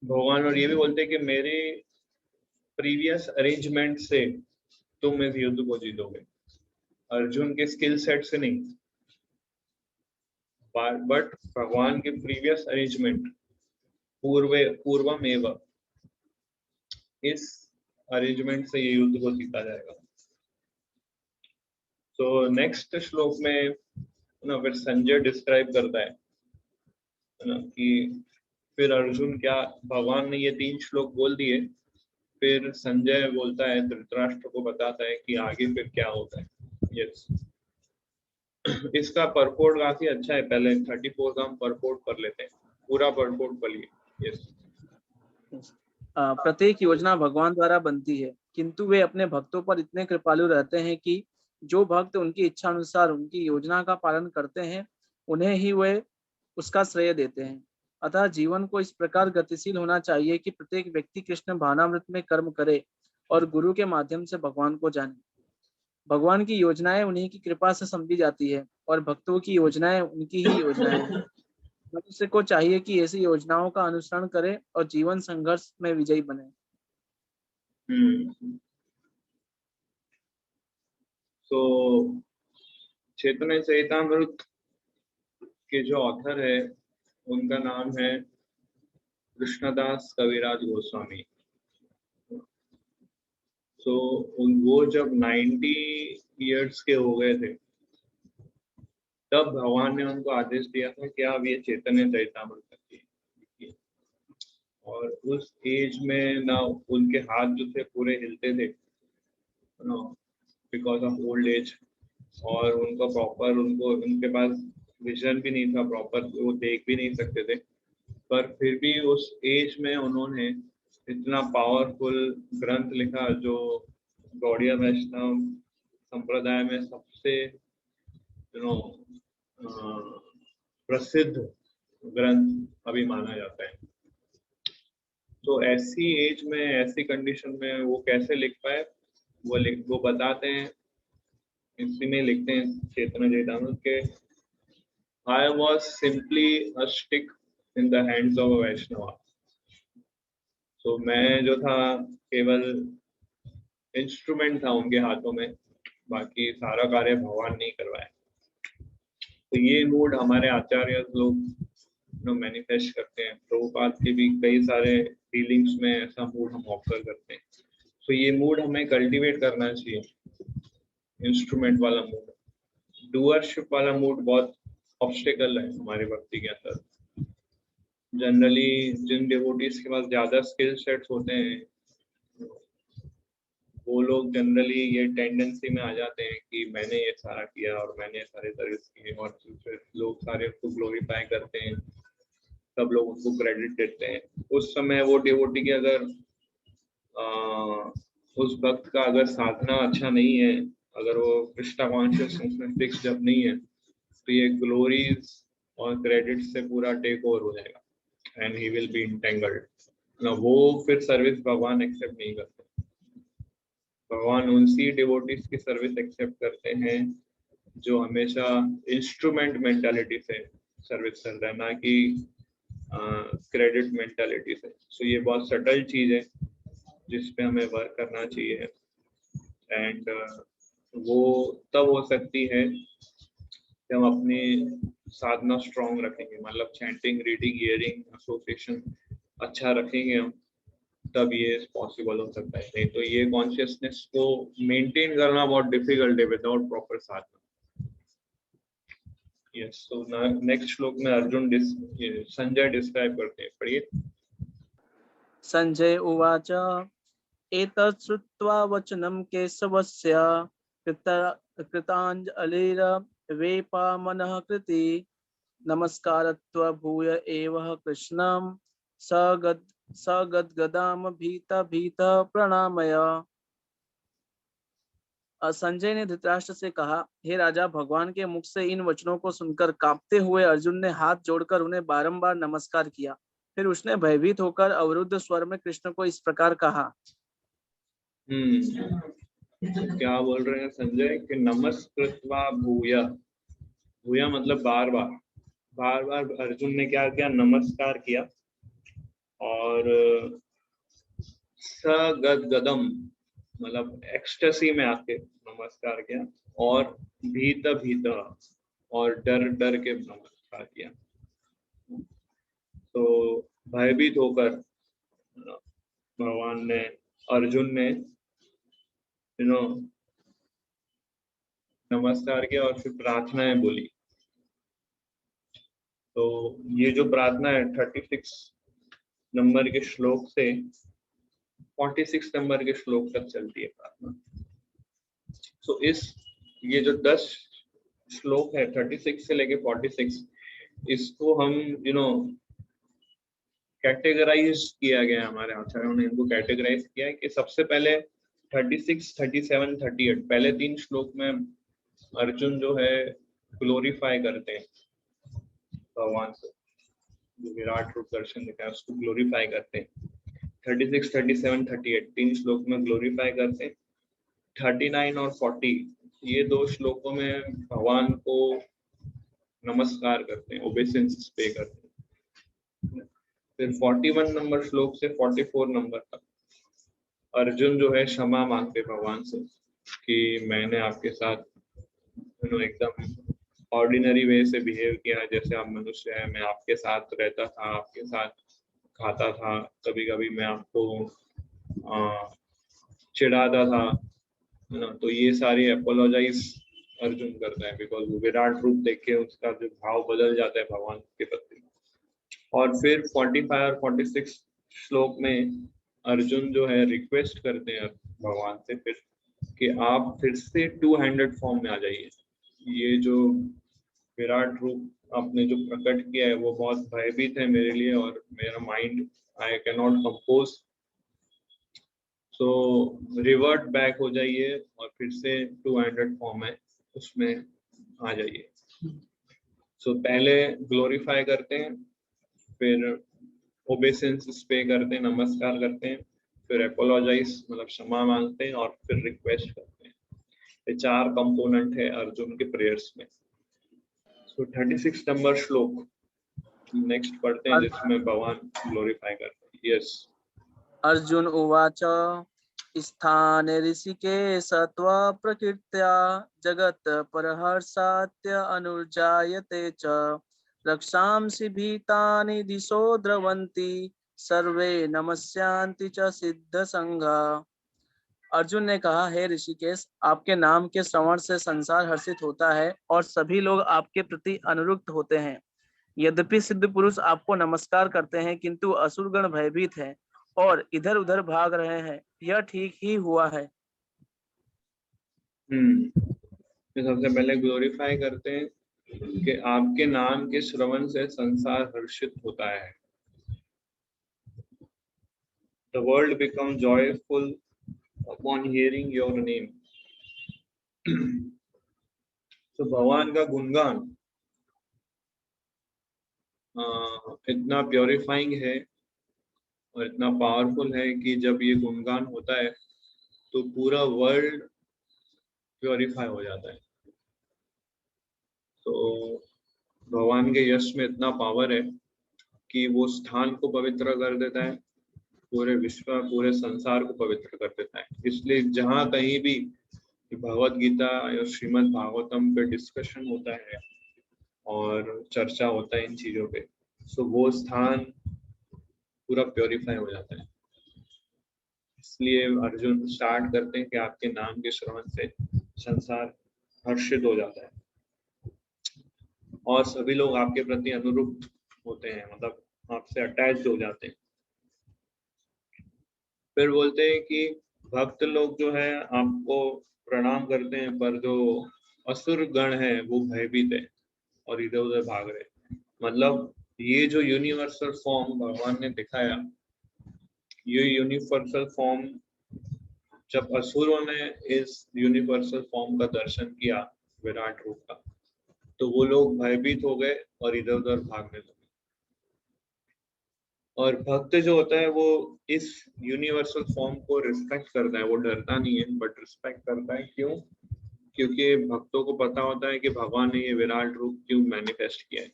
भगवान और ये भी बोलते हैं कि मेरे प्रीवियस अरेंजमेंट से तुम इस युद्ध को जीतोगे, अर्जुन के स्किल सेट से नहीं, बट भगवान के प्रीवियस अरेंजमेंट, पूर्वमेव, इस अरेंजमेंट से ये युद्ध को जीता जाएगा। तो नेक्स्ट श्लोक में ना फिर संजय डिस्क्राइब करता है ना कि फिर अर्जुन क्या, भगवान ने ये 3 श्लोक बोल दिए, फिर संजय बोलता है, धृतराष्ट्र को बताता है कि आगे फिर क्या होता है। यस, इसका परपोर्ट काफी अच्छा है, पहले 34 का हम परपोर्ट कर लेते हैं, पूरा परपोर्ट पढ़िए। यस, प्रत्येक योजना भगवान द्वारा बनती है, किंतु वे अपने भक्तों पर इतने कृपालु रहते हैं कि जो भक्त उनकी इच्छा अनुसार उनकी योजना का पालन करते हैं उन्हें ही वे उसका श्रेय देते हैं। अतः जीवन को इस प्रकार गतिशील होना चाहिए कि प्रत्येक व्यक्ति कृष्ण भावनामृत में कर्म करे और गुरु के माध्यम से भगवान को जाने। भगवान की योजनाएं उन्हीं की कृपा से समझी जाती है और भक्तों की योजनाएं उनकी ही योजनाएं हैं। मनुष्य को चाहिए कि ऐसी योजनाओं का अनुसरण करे और जीवन संघर्ष में विजयी बने। तो चैतन्य चरितामृत के जो ऑथर है उनका नाम है कृष्णदास कविराज गोस्वामी। तो वो जब 90 इयर्स के हो गए थे तब भगवान ने उनको आदेश दिया था कि आप ये चैतन्य चरितामृत लिखिए, और उस एज में ना उनके हाथ जो थे पूरे हिलते थे बिकॉज ऑफ ओल्ड एज, और उनको प्रॉपर उनके पास विजन भी नहीं था प्रॉपर, वो देख भी नहीं सकते थे, पर फिर भी उस एज में उन्होंने इतना पावरफुल ग्रंथ लिखा जो गौड़िया वैष्णव संप्रदाय में सबसे प्रसिद्ध ग्रंथ अभी माना जाता है। तो ऐसी एज में, ऐसी कंडीशन में वो कैसे लिख पाए, वो बताते हैं, इसी में लिखते हैं चैतन्य चरितामृत के, I was simply a stick in the hands of a Vaishnava. तो मैं जो था केवल इंस्ट्रूमेंट था उनके हाथों में, बाकी सारा कार्य भगवान नहीं करवाया। तो ये मूड हमारे आचार्य लोग मैनिफेस्ट करते हैं। प्रभुपाद के भी कई सारे फीलिंग्स में ऐसा मूड हम ऑब्जर्व करते हैं। तो ये मूड हमें कल्टीवेट करना चाहिए, इंस्ट्रूमेंट वाला मूड। डूअरशिप वाला मूड बहुत ऑब्स्टिकल है हमारे भक्ति के अंदर। जनरली जिन डिवोटीज के पास ज्यादा स्किल सेट्स होते हैं वो लोग जनरली ये टेंडेंसी में आ जाते हैं कि मैंने ये सारा किया और मैंने सारे सर्विस किए, और फिर लोग सारे उसको ग्लोरीफाई करते हैं, सब लोग उनको क्रेडिट देते हैं। उस समय वो डिवोटी की अगर उस भक्त का अगर साधना अच्छा नहीं है, अगर वो कृष्णा कॉन्शियसनेस में फिक्स जब नहीं है, तो ये ग्लोरीज और क्रेडिट से पूरा टेक ओवर हो जाएगा and he will be entangled ना। वो फिर सर्विस भगवान एक्सेप्ट नहीं करते। भगवान उनसी डिवोटीज की सर्विस एक्सेप्ट करते हैं जो हमेशा इंस्ट्रूमेंट मेंटालिटी से सर्विस कर रहे हैं, ना कि क्रेडिट मेंटालिटी से। सो ये बहुत सटल चीज है जिस पे हमें वर्क करना चाहिए। एंड वो तब हो सकती है जब हम अपनी साधना स्ट्रॉन्ग रखेंगे, मतलब चैंटिंग, रीडिंग, हियरिंग, एसोसिएशन अच्छा रखेंगे हम, तब ये पॉसिबल हो सकता है। नहीं तो ये कॉन्शियसनेस को मेंटेन करना बहुत डिफिकल्ट है विदाउट प्रॉपर साधना। यस, तो नेक्स्ट श्लोक में अर्जुन संजय डिस्क्राइब करते हैं, पढ़िए। संजय उवाच एतत् श्रुत्वा वचनं केशवस्य कृताञ्जलिर्वेपामनः कृति नमस्कारत्वा भूय एव कृष्णं सगद्गदाम भीत प्रणामय। संजय ने धृतराष्ट्र से कहा, हे राजा, भगवान के मुख से इन वचनों को सुनकर कांपते हुए अर्जुन ने हाथ जोड़कर उन्हें बारंबार नमस्कार किया। फिर उसने भयभीत होकर अवरुद्ध स्वर में कृष्ण को इस प्रकार कहा। तो क्या बोल रहे हैं संजय कि नमस्कृत्वा भूय, भूय मतलब बार बार अर्जुन ने क्या किया, नमस्कार किया, और सगद्गदम मतलब एक्सटेसी में आके नमस्कार किया, और भीत और डर के नमस्कार किया। तो भयभीत होकर भगवान ने, अर्जुन ने नमस्कार किया और फिर प्रार्थनाएं बोली। तो ये जो प्रार्थना है 36 नंबर के श्लोक से 46 नंबर के श्लोक तक चलती है प्रार्थना। तो ये जो 10 श्लोक है 36 से लेके 46, इसको हम कैटेगराइज किया गया, हमारे आचार्यों ने इनको कैटेगराइज किया है कि सबसे पहले 36, 37, 38 पहले 3 श्लोक में अर्जुन जो है ग्लोरीफाई करते हैं भगवान से, जो विराट रूप दर्शन देता है उसको ग्लोरीफाई करते हैं। 36, 37, 38 3 श्लोक में ग्लोरीफाई करते हैं। 39 और 40 ये 2 श्लोकों में भगवान को नमस्कार करते हैं, ओबेसेंस पे करते हैं। फिर 41 नंबर श्लोक से 44 नंबर तक अर्जुन जो है क्षमा मांगते भगवान से कि मैंने आपके साथ एकदम ऑर्डिनरी वे से बिहेव किया, जैसे आप मनुष्य हैं, मैं आपके साथ रहता था, आपके साथ खाता था, कभी कभी मैं आपको चिढ़ाता था, है ना। तो ये सारी अपोलोजाइज अर्जुन करता है, बिकॉज वो विराट रूप देख के उसका जो भाव बदल जाता है भगवान के प्रति। और फिर 45 और 46 श्लोक में अर्जुन जो है रिक्वेस्ट करते हैं भगवान से फिर कि आप फिर से 200 फॉर्म में आ जाइए। ये जो विराट रूप आपने जो प्रकट किया है वो बहुत भयभीत है मेरे लिए, और मेरा mind I can not compose, so revert back हो जाइए और फिर से 200 फॉर्म है उसमें आ जाइए। सो पहले ग्लोरीफाई करते हैं, फिर ओबेसेंस पे करते हैं, नमस्कार करते हैं, फिर अपोलोजाइज मतलब क्षमा मांगते हैं, और फिर रिक्वेस्ट करते हैं। ये 4 कंपोनेंट है अर्जुन के प्रेयर्स में। सो 36 नंबर श्लोक नेक्स्ट पढ़ते हैं जिसमें भगवान ग्लोरीफाई करते हैं। यस। अर्जुन उवाच स्थाने ऋषिकेश त्वा प्रकृत्या जगत परहर्षात्य अनुर्जायते च रक्षांसि भीतानि दिशो द्रवन्ति सर्वे नमस्यांति च सिद्ध संघा। अर्जुन ने कहा, हे ऋषिकेश, आपके नाम के श्रवण से संसार हर्षित होता है और सभी लोग आपके प्रति अनुरुक्त होते हैं। यद्यपि सिद्ध पुरुष आपको नमस्कार करते हैं, किंतु असुरगण भयभीत हैं और इधर उधर भाग रहे हैं। यह ठीक ही हुआ है। तो सबसे पहले ग्लोरीफाई करते हैं कि आपके नाम के श्रवण से संसार हर्षित होता है। The world becomes joyful upon hearing your name. तो भगवान का गुणगान इतना प्योरीफाइंग है और इतना पावरफुल है कि जब ये गुणगान होता है तो पूरा वर्ल्ड प्योरीफाई हो जाता है। तो भगवान के यश में इतना पावर है कि वो स्थान को पवित्र कर देता है, पूरे विश्व पूरे संसार को पवित्र कर देता है। इसलिए जहाँ कहीं भी भगवत गीता या श्रीमद् भागवतम पे डिस्कशन होता है और चर्चा होता है इन चीजों पे, तो वो स्थान पूरा प्योरीफाई हो जाता है। इसलिए अर्जुन स्टार्ट करते हैं कि आपके नाम के श्रवण से संसार हर्षित हो जाता है और सभी लोग आपके प्रति अनुरुक्त होते हैं, मतलब आपसे अटैच्ड हो जाते हैं। फिर बोलते हैं कि भक्त लोग जो है आपको प्रणाम करते हैं, पर जो असुर गण है वो भयभीत है और इधर उधर भाग रहे हैं। मतलब ये जो यूनिवर्सल फॉर्म भगवान ने दिखाया, ये यूनिवर्सल फॉर्म जब असुरों ने इस यूनिवर्सल फॉर्म का दर्शन किया विराट रूप का, तो वो लोग भयभीत हो गए और इधर उधर भागने लगे। और भक्त जो होता है वो इस यूनिवर्सल फॉर्म को रिस्पेक्ट करता है, वो डरता नहीं है बट रिस्पेक्ट करता है। क्यों? क्योंकि भक्तों को पता होता है कि भगवान ने ये विराट रूप क्यों मैनिफेस्ट किया है,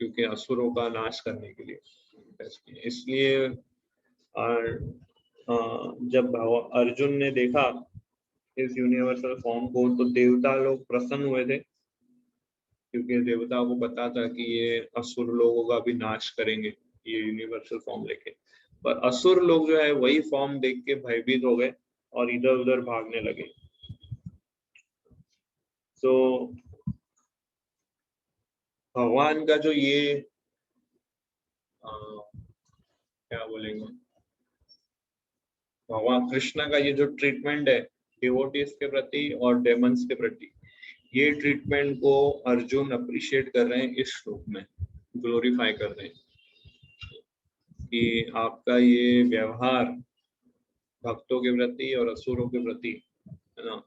क्योंकि असुरों का नाश करने के लिए मैनिफेस्ट किया। इसलिए जब अर्जुन ने देखा इस यूनिवर्सल फॉर्म को तो देवता लोग प्रसन्न हुए थे, क्योंकि देवताओं को पता था कि ये असुर लोगों का भी नाश करेंगे ये यूनिवर्सल फॉर्म लेके। पर असुर लोग जो है वही फॉर्म देख के भयभीत हो गए और इधर उधर भागने लगे। तो भगवान का जो ये क्या बोलेंगे, भगवान कृष्ण का ये जो ट्रीटमेंट है डिवोटीज के प्रति और डेमंस के प्रति, ये ट्रीटमेंट को अर्जुन अप्रिशिएट कर रहे हैं, इस श्लोक में ग्लोरीफाई कर रहे हैं कि आपका ये व्यवहार भक्तों के प्रति और असुरों के प्रति है ना,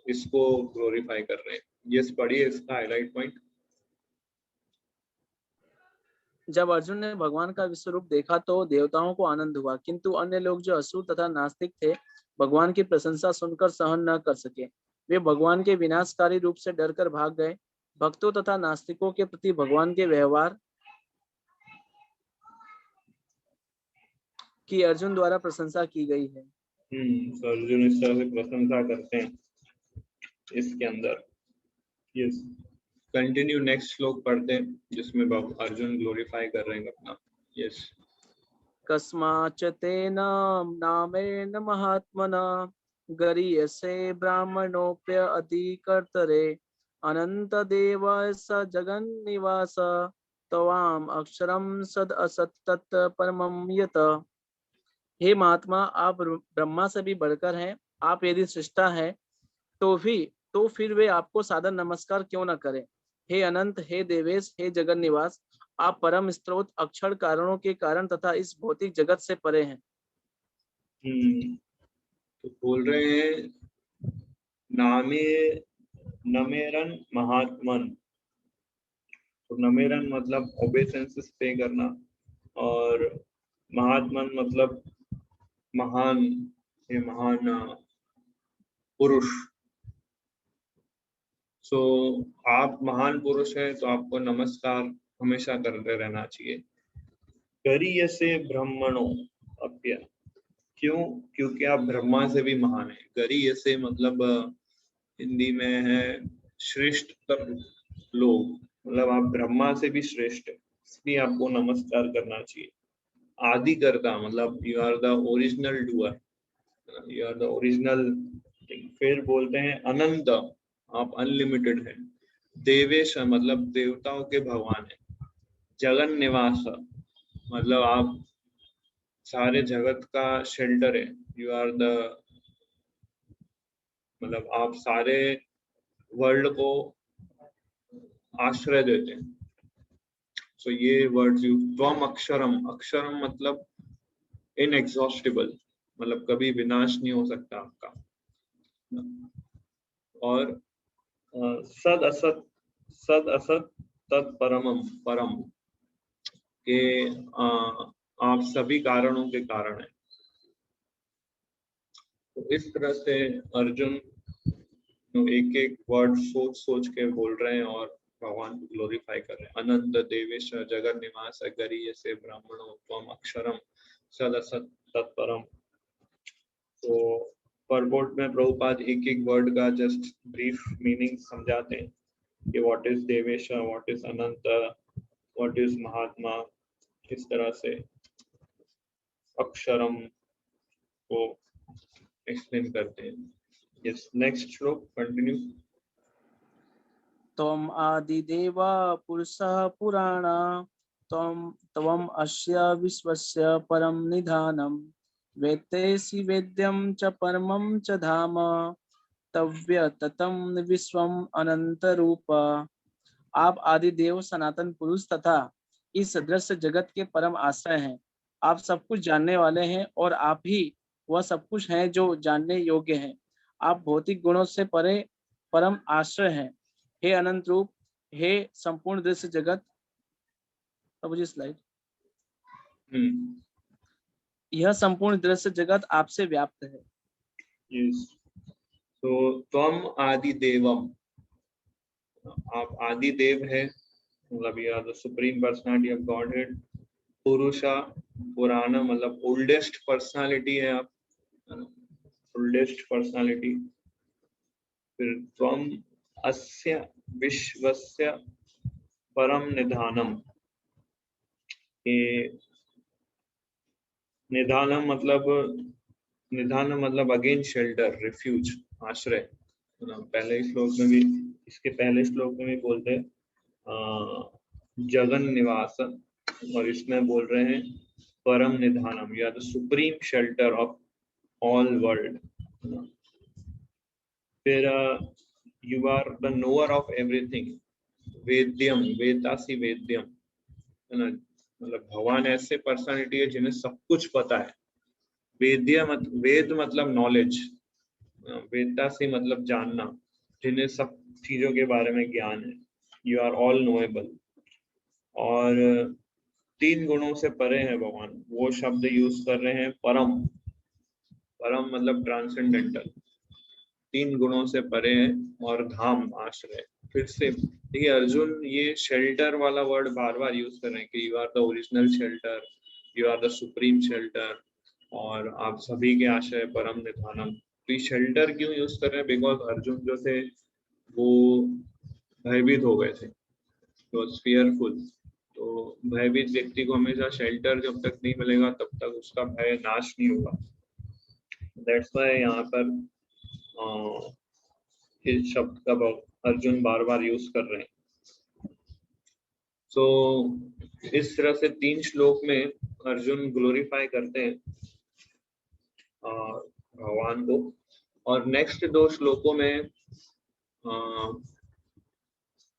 इसको ग्लोरीफाई कर रहे हैं। ये पढ़िए इसका हाईलाइट पॉइंट। जब अर्जुन ने भगवान का विश्व रूप देखा तो देवताओं को आनंद हुआ, किंतु अन्य लोग जो असुर तथा नास्तिक थे भगवान की प्रशंसा सुनकर सहन न कर सके। वे भगवान के विनाशकारी रूप से डरकर भाग गए। भक्तों तथा नास्तिकों के प्रति भगवान के व्यवहार की अर्जुन द्वारा प्रशंसा की गई है। तो अर्जुन इस तरह से प्रशंसा करते हैं इसके अंदर। यस, कंटिन्यू नेक्स्ट श्लोक पढ़ते हैं जिसमें अर्जुन ग्लोरीफाई कर रहे हैं अपना। यस, कस्माच्च तेन नामेन महात्मना गरीयसे ब्राह्मणोप्य अधिकर्तरे अनंत देव स जगन्निवास तवाम अक्षरम सद असत तत् परमं यत। हे महात्मा, आप ब्रह्मा से भी बढ़कर हैं। आप यदि सृष्टा हैं तो फिर वे आपको सादर नमस्कार क्यों न करें। हे अनंत, हे देवेश, हे जगन निवास, आप परम स्त्रोत अक्षर कारणों के कारण तथा इस भौतिक जगत से परे हैं। तो बोल रहे हैं नामे नमेरन महात्मन। तो नमेरन मतलब ओबेसेंसेस पे करना और महात्मन मतलब महान, ये महान पुरुष। सो आप महान पुरुष हैं तो आपको नमस्कार हमेशा करते रहना चाहिए। गरीयसे ब्रह्मणो अप्य, क्यों? क्योंकि आप ब्रह्मा से भी महान हैं। गरीयसे मतलब हिंदी में है श्रेष्ठतर लोग, मतलब आप ब्रह्मा से भी श्रेष्ठ है, इसलिए आपको नमस्कार करना चाहिए। आदि करता, मतलब you are the original doer, you are the original. फिर बोलते हैं अनंत, आप अनलिमिटेड है। देवेश मतलब देवताओं के भगवान है। जगन निवास मतलब आप सारे जगत का शेल्टर है। यू आर द, मतलब आप सारे वर्ल्ड को आश्रय देते हैं। सो ये वर्ड्स यूज। त्वम अक्षरम, अक्षरम मतलब इनएग्जॉस्टिबल, मतलब कभी विनाश नहीं हो सकता आपका। और सद असत, सद असत तत्परमम, परम के आप सभी कारणों के कारण है। तो इस तरह से अर्जुन एक एक वर्ड सोच सोच के बोल रहे हैं और भगवान को ग्लोरीफाई कर रहे हैं। अनंत देवेश जगत निवास गरीय से ब्राह्मणों त्वम अक्षरम सद असत तत्परम। तो परबोट में प्रभुपाद एक एक वर्ड का जस्ट ब्रीफ मीनिंग समझाते हैं कि what is Devesh, what is Anant, what is Mahatma, किस तरह से अक्षरम को एक्सप्लेन करते हैं। Yes, next shloka continue. त्वम् आदिदेवा पुरुषः पुराण त्वम् अस्य विश्वस्य परम निधानम् वेत्तेसि वेद्यं च परमं च धाम तव्य ततं विश्वम अनंत रूप। आप आदिदेव सनातन पुरुष तथा इस सदृश जगत के परम आश्रय हैं। आप सब कुछ जानने वाले हैं और आप ही वह सब कुछ हैं जो जानने योग्य हैं। आप भौतिक गुणों से परे परम आश्रय हैं। हे अनंत रूप, हे संपूर्ण दृश्य जगत। प्रभु जी स्लाइड। यह संपूर्ण दृश्य जगत आपसे व्याप्त है। यस, तो त्वम आदि देवम, आप आदि देव है, मतलब you are the supreme personality of Godhead. पुरुषा, पुराना मतलब ओल्डेस्ट पर्सनालिटी है आप, ओल्डेस्ट पर्सनालिटी। फिर त्वम अस्य विश्वस्य परम निधानम, ये निधानम मतलब अगेन शेल्टर, रिफ्यूज, आश्रय। पहले श्लोक में भी, इसके पहले श्लोक में भी बोलते हैं जगन निवास, और इसमें बोल रहे हैं परम निधानम, या the supreme shelter of all world. फिर you are the knower of everything, वेद्यम, वेदासी वेद्यम, है ना, मतलब भगवान ऐसे पर्सनालिटी है जिन्हें सब कुछ पता है। वेद मतलब नॉलेज, वेदासी मतलब जानना, जिन्हें सब चीजों के बारे में ज्ञान है। You are all knowable. और 3 गुणों से परे है भगवान, वो शब्द यूज कर रहे हैं परम, परम मतलब ट्रांसेंडेंटल, 3 गुणों से परे है, और धाम आश्रय। फिर से देखिए अर्जुन ये शेल्टर वाला वर्ड बार बार यूज कर रहे हैं कि you are the original shelter, you are the supreme shelter, और आप सभी के आश्रय परम निधानम। तो शेल्टर क्यों यूज कर रहे हैं? बिकॉज अर्जुन जो थे वो भयभीत हो गए थे, फियरफुल। तो भयभीत व्यक्ति को हमेशा शेल्टर जब तक नहीं मिलेगा तब तक उसका भय नाश नहीं होगा। दैट्स व्हाई यहाँ पर इस शब्द का अर्जुन बार बार यूज कर रहे हैं। सो इस तरह से 3 श्लोक में अर्जुन ग्लोरीफाई करते हैं भगवान को, और नेक्स्ट 2 श्लोकों में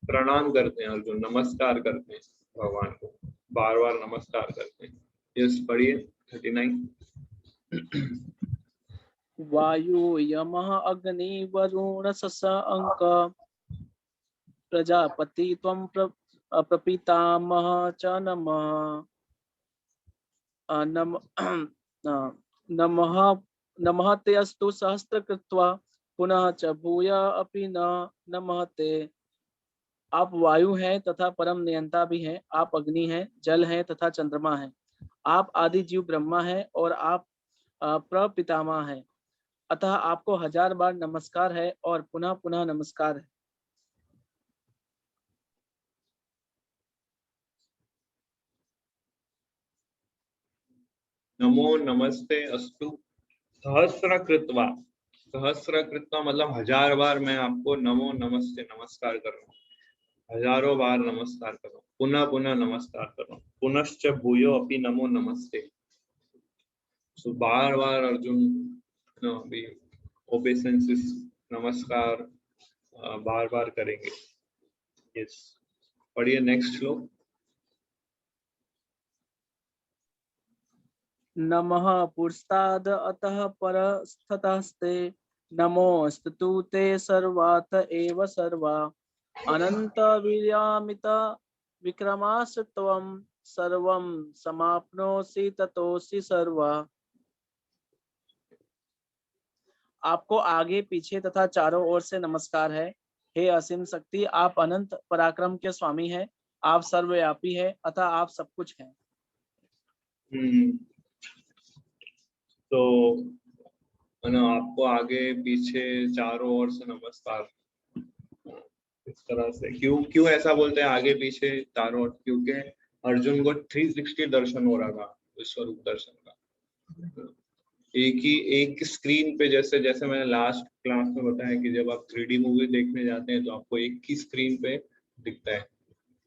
प्रणाम करते हैं अर्जुन, नमस्कार करते हैं भगवान को, बार बार नमस्कार करते हैं। यस, पढ़िए 39। वायु यमः अग्नि वरुण शशांक प्रजापति त्वं प्रपितामह च नमः नमः नमः ते अस्तु सहस्त्रकृत्वा पुनः च भूय अपि न नमः ते। आप वायु हैं तथा परम नियंता भी हैं। आप अग्नि हैं, जल हैं तथा चंद्रमा हैं। आप आदि जीव ब्रह्मा हैं और आप प्रपितामह हैं। अतः आपको 1000 बार नमस्कार है और पुनः पुनः नमस्कार है। नमो नमस्ते अस्तु सहस्रकृत्वा। सहस्रकृत्वा मतलब 1000 बार मैं आपको नमो नमस्ते नमस्कार कर रहा हूँ, हजारों बार नमस्कार कर रहा हूँ, पुनः पुनः नमस्कार कर रहा हूँ। पुनश्च भूयो अपि नमो नमस्ते। सो बार बार अर्जुन अभी ओबेसेंसिस नमस्कार बार बार करेंगे। यस, पढ़िए नेक्स्ट श्लोक। नमः पुरस्ताद अतः परस्ततस्ते नमोस्तु ते सर्वात एव सर्वा अनंत वीर्यामित विक्रमास्त्वं सर्वं समाप्नोसि ततोसि सर्वा। आपको आगे पीछे तथा चारों ओर से नमस्कार है। हे असीम शक्ति, आप अनंत पराक्रम के स्वामी हैं, आप सर्वव्यापी है अतः आप सब कुछ हैं। तो आपको आगे पीछे चारों ओर से नमस्कार। इस तरह से क्यों ऐसा बोलते हैं आगे पीछे चारों ओर? क्योंकि अर्जुन को 360 दर्शन हो रहा था, विश्वरूप दर्शन का। एक स्क्रीन पे, जैसे जैसे मैंने लास्ट क्लास में बताया कि जब आप 3D मूवी देखने जाते हैं तो आपको एक ही स्क्रीन पे दिखता है,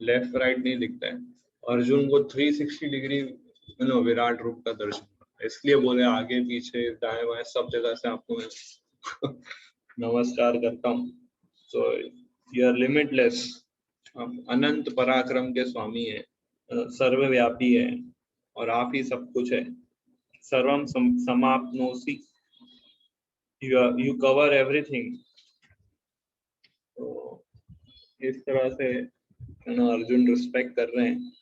लेफ्ट राइट नहीं दिखता है। अर्जुन को 360 डिग्री विराट रूप का दर्शन, इसलिए बोले आगे पीछे दाएं बाएं सब जगह से आपको मैं नमस्कार करता हूँ। सो यू आर लिमिटलेस, आप अनंत पराक्रम के स्वामी है, सर्वव्यापी है और आप ही सब कुछ है। सर्वम समाप्नोसि, यू कवर एवरीथिंग। तो इस तरह से अर्जुन रिस्पेक्ट कर रहे हैं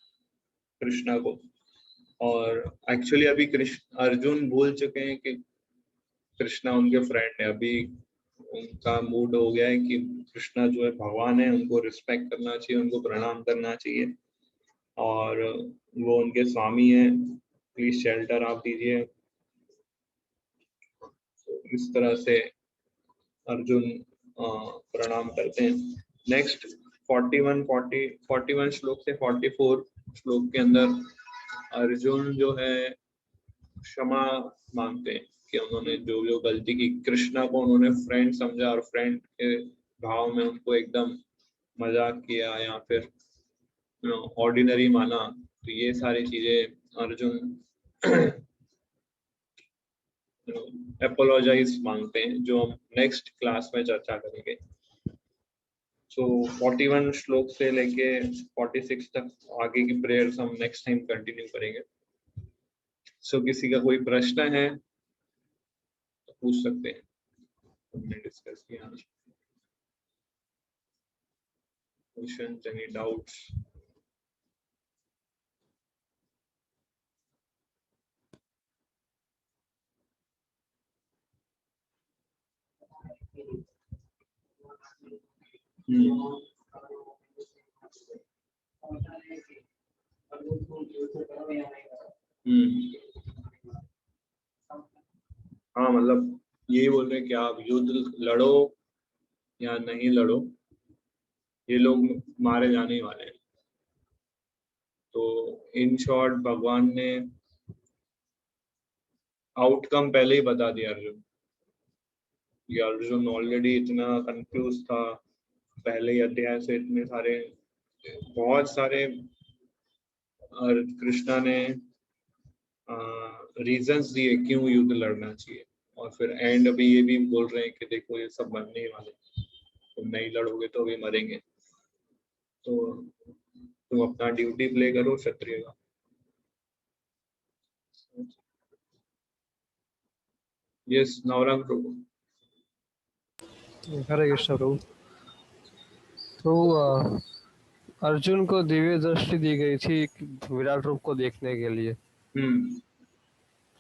कृष्णा को। और एक्चुअली अभी अर्जुन भूल चुके हैं कि कृष्णा उनके फ्रेंड है। अभी उनका मूड हो गया है कि कृष्णा जो है भगवान है, उनको रिस्पेक्ट करना चाहिए, उनको प्रणाम करना चाहिए और वो उनके स्वामी है, प्लीज शेल्टर आप दीजिए। इस तरह से अर्जुन प्रणाम करते हैं। नेक्स्ट 41 श्लोक से 44 श्लोक के अंदर अर्जुन जो है क्षमा मांगते हैं कि उन्होंने जो जो गलती की, कृष्णा को उन्होंने फ्रेंड समझा और फ्रेंड के भाव में उनको एकदम मजाक किया या फिर ऑर्डिनरी माना। तो ये सारी चीजें अर्जुन अपोलोजाइज मांगते हैं, जो हम नेक्स्ट क्लास में चर्चा करेंगे। सो 41 श्लोक से लेके 46 तक आगे की प्रेयर्स हम नेक्स्ट टाइम कंटिन्यू करेंगे। सो किसी का कोई प्रश्न है तो पूछ सकते हैं, हमने डिस्कस किया। Questions, any doubts? हाँ, मतलब यही बोल रहे हैं कि आप युद्ध लड़ो या नहीं लड़ो, ये लोग मारे जाने वाले हैं। तो इन शॉर्ट भगवान ने आउटकम पहले ही बता दिया अर्जुन। ये अर्जुन ऑलरेडी इतना कंफ्यूज था पहले ही अध्याय से, इतने सारे बहुत सारे और कृष्णा ने रीजंस दिए क्यों युद्ध लड़ना चाहिए, और फिर एंड अभी ये भी बोल रहे हैं कि देखो ये सब बनने ही वाले, तुम नहीं लड़ोगे तो भी मरेंगे, तो तुम अपना ड्यूटी प्ले करो क्षत्रिय का। यस, नवरंग प्रभु। हरे कृष्ण प्रभु। तो अर्जुन को दिव्य दृष्टि दी गई थी विराट रूप को देखने के लिए।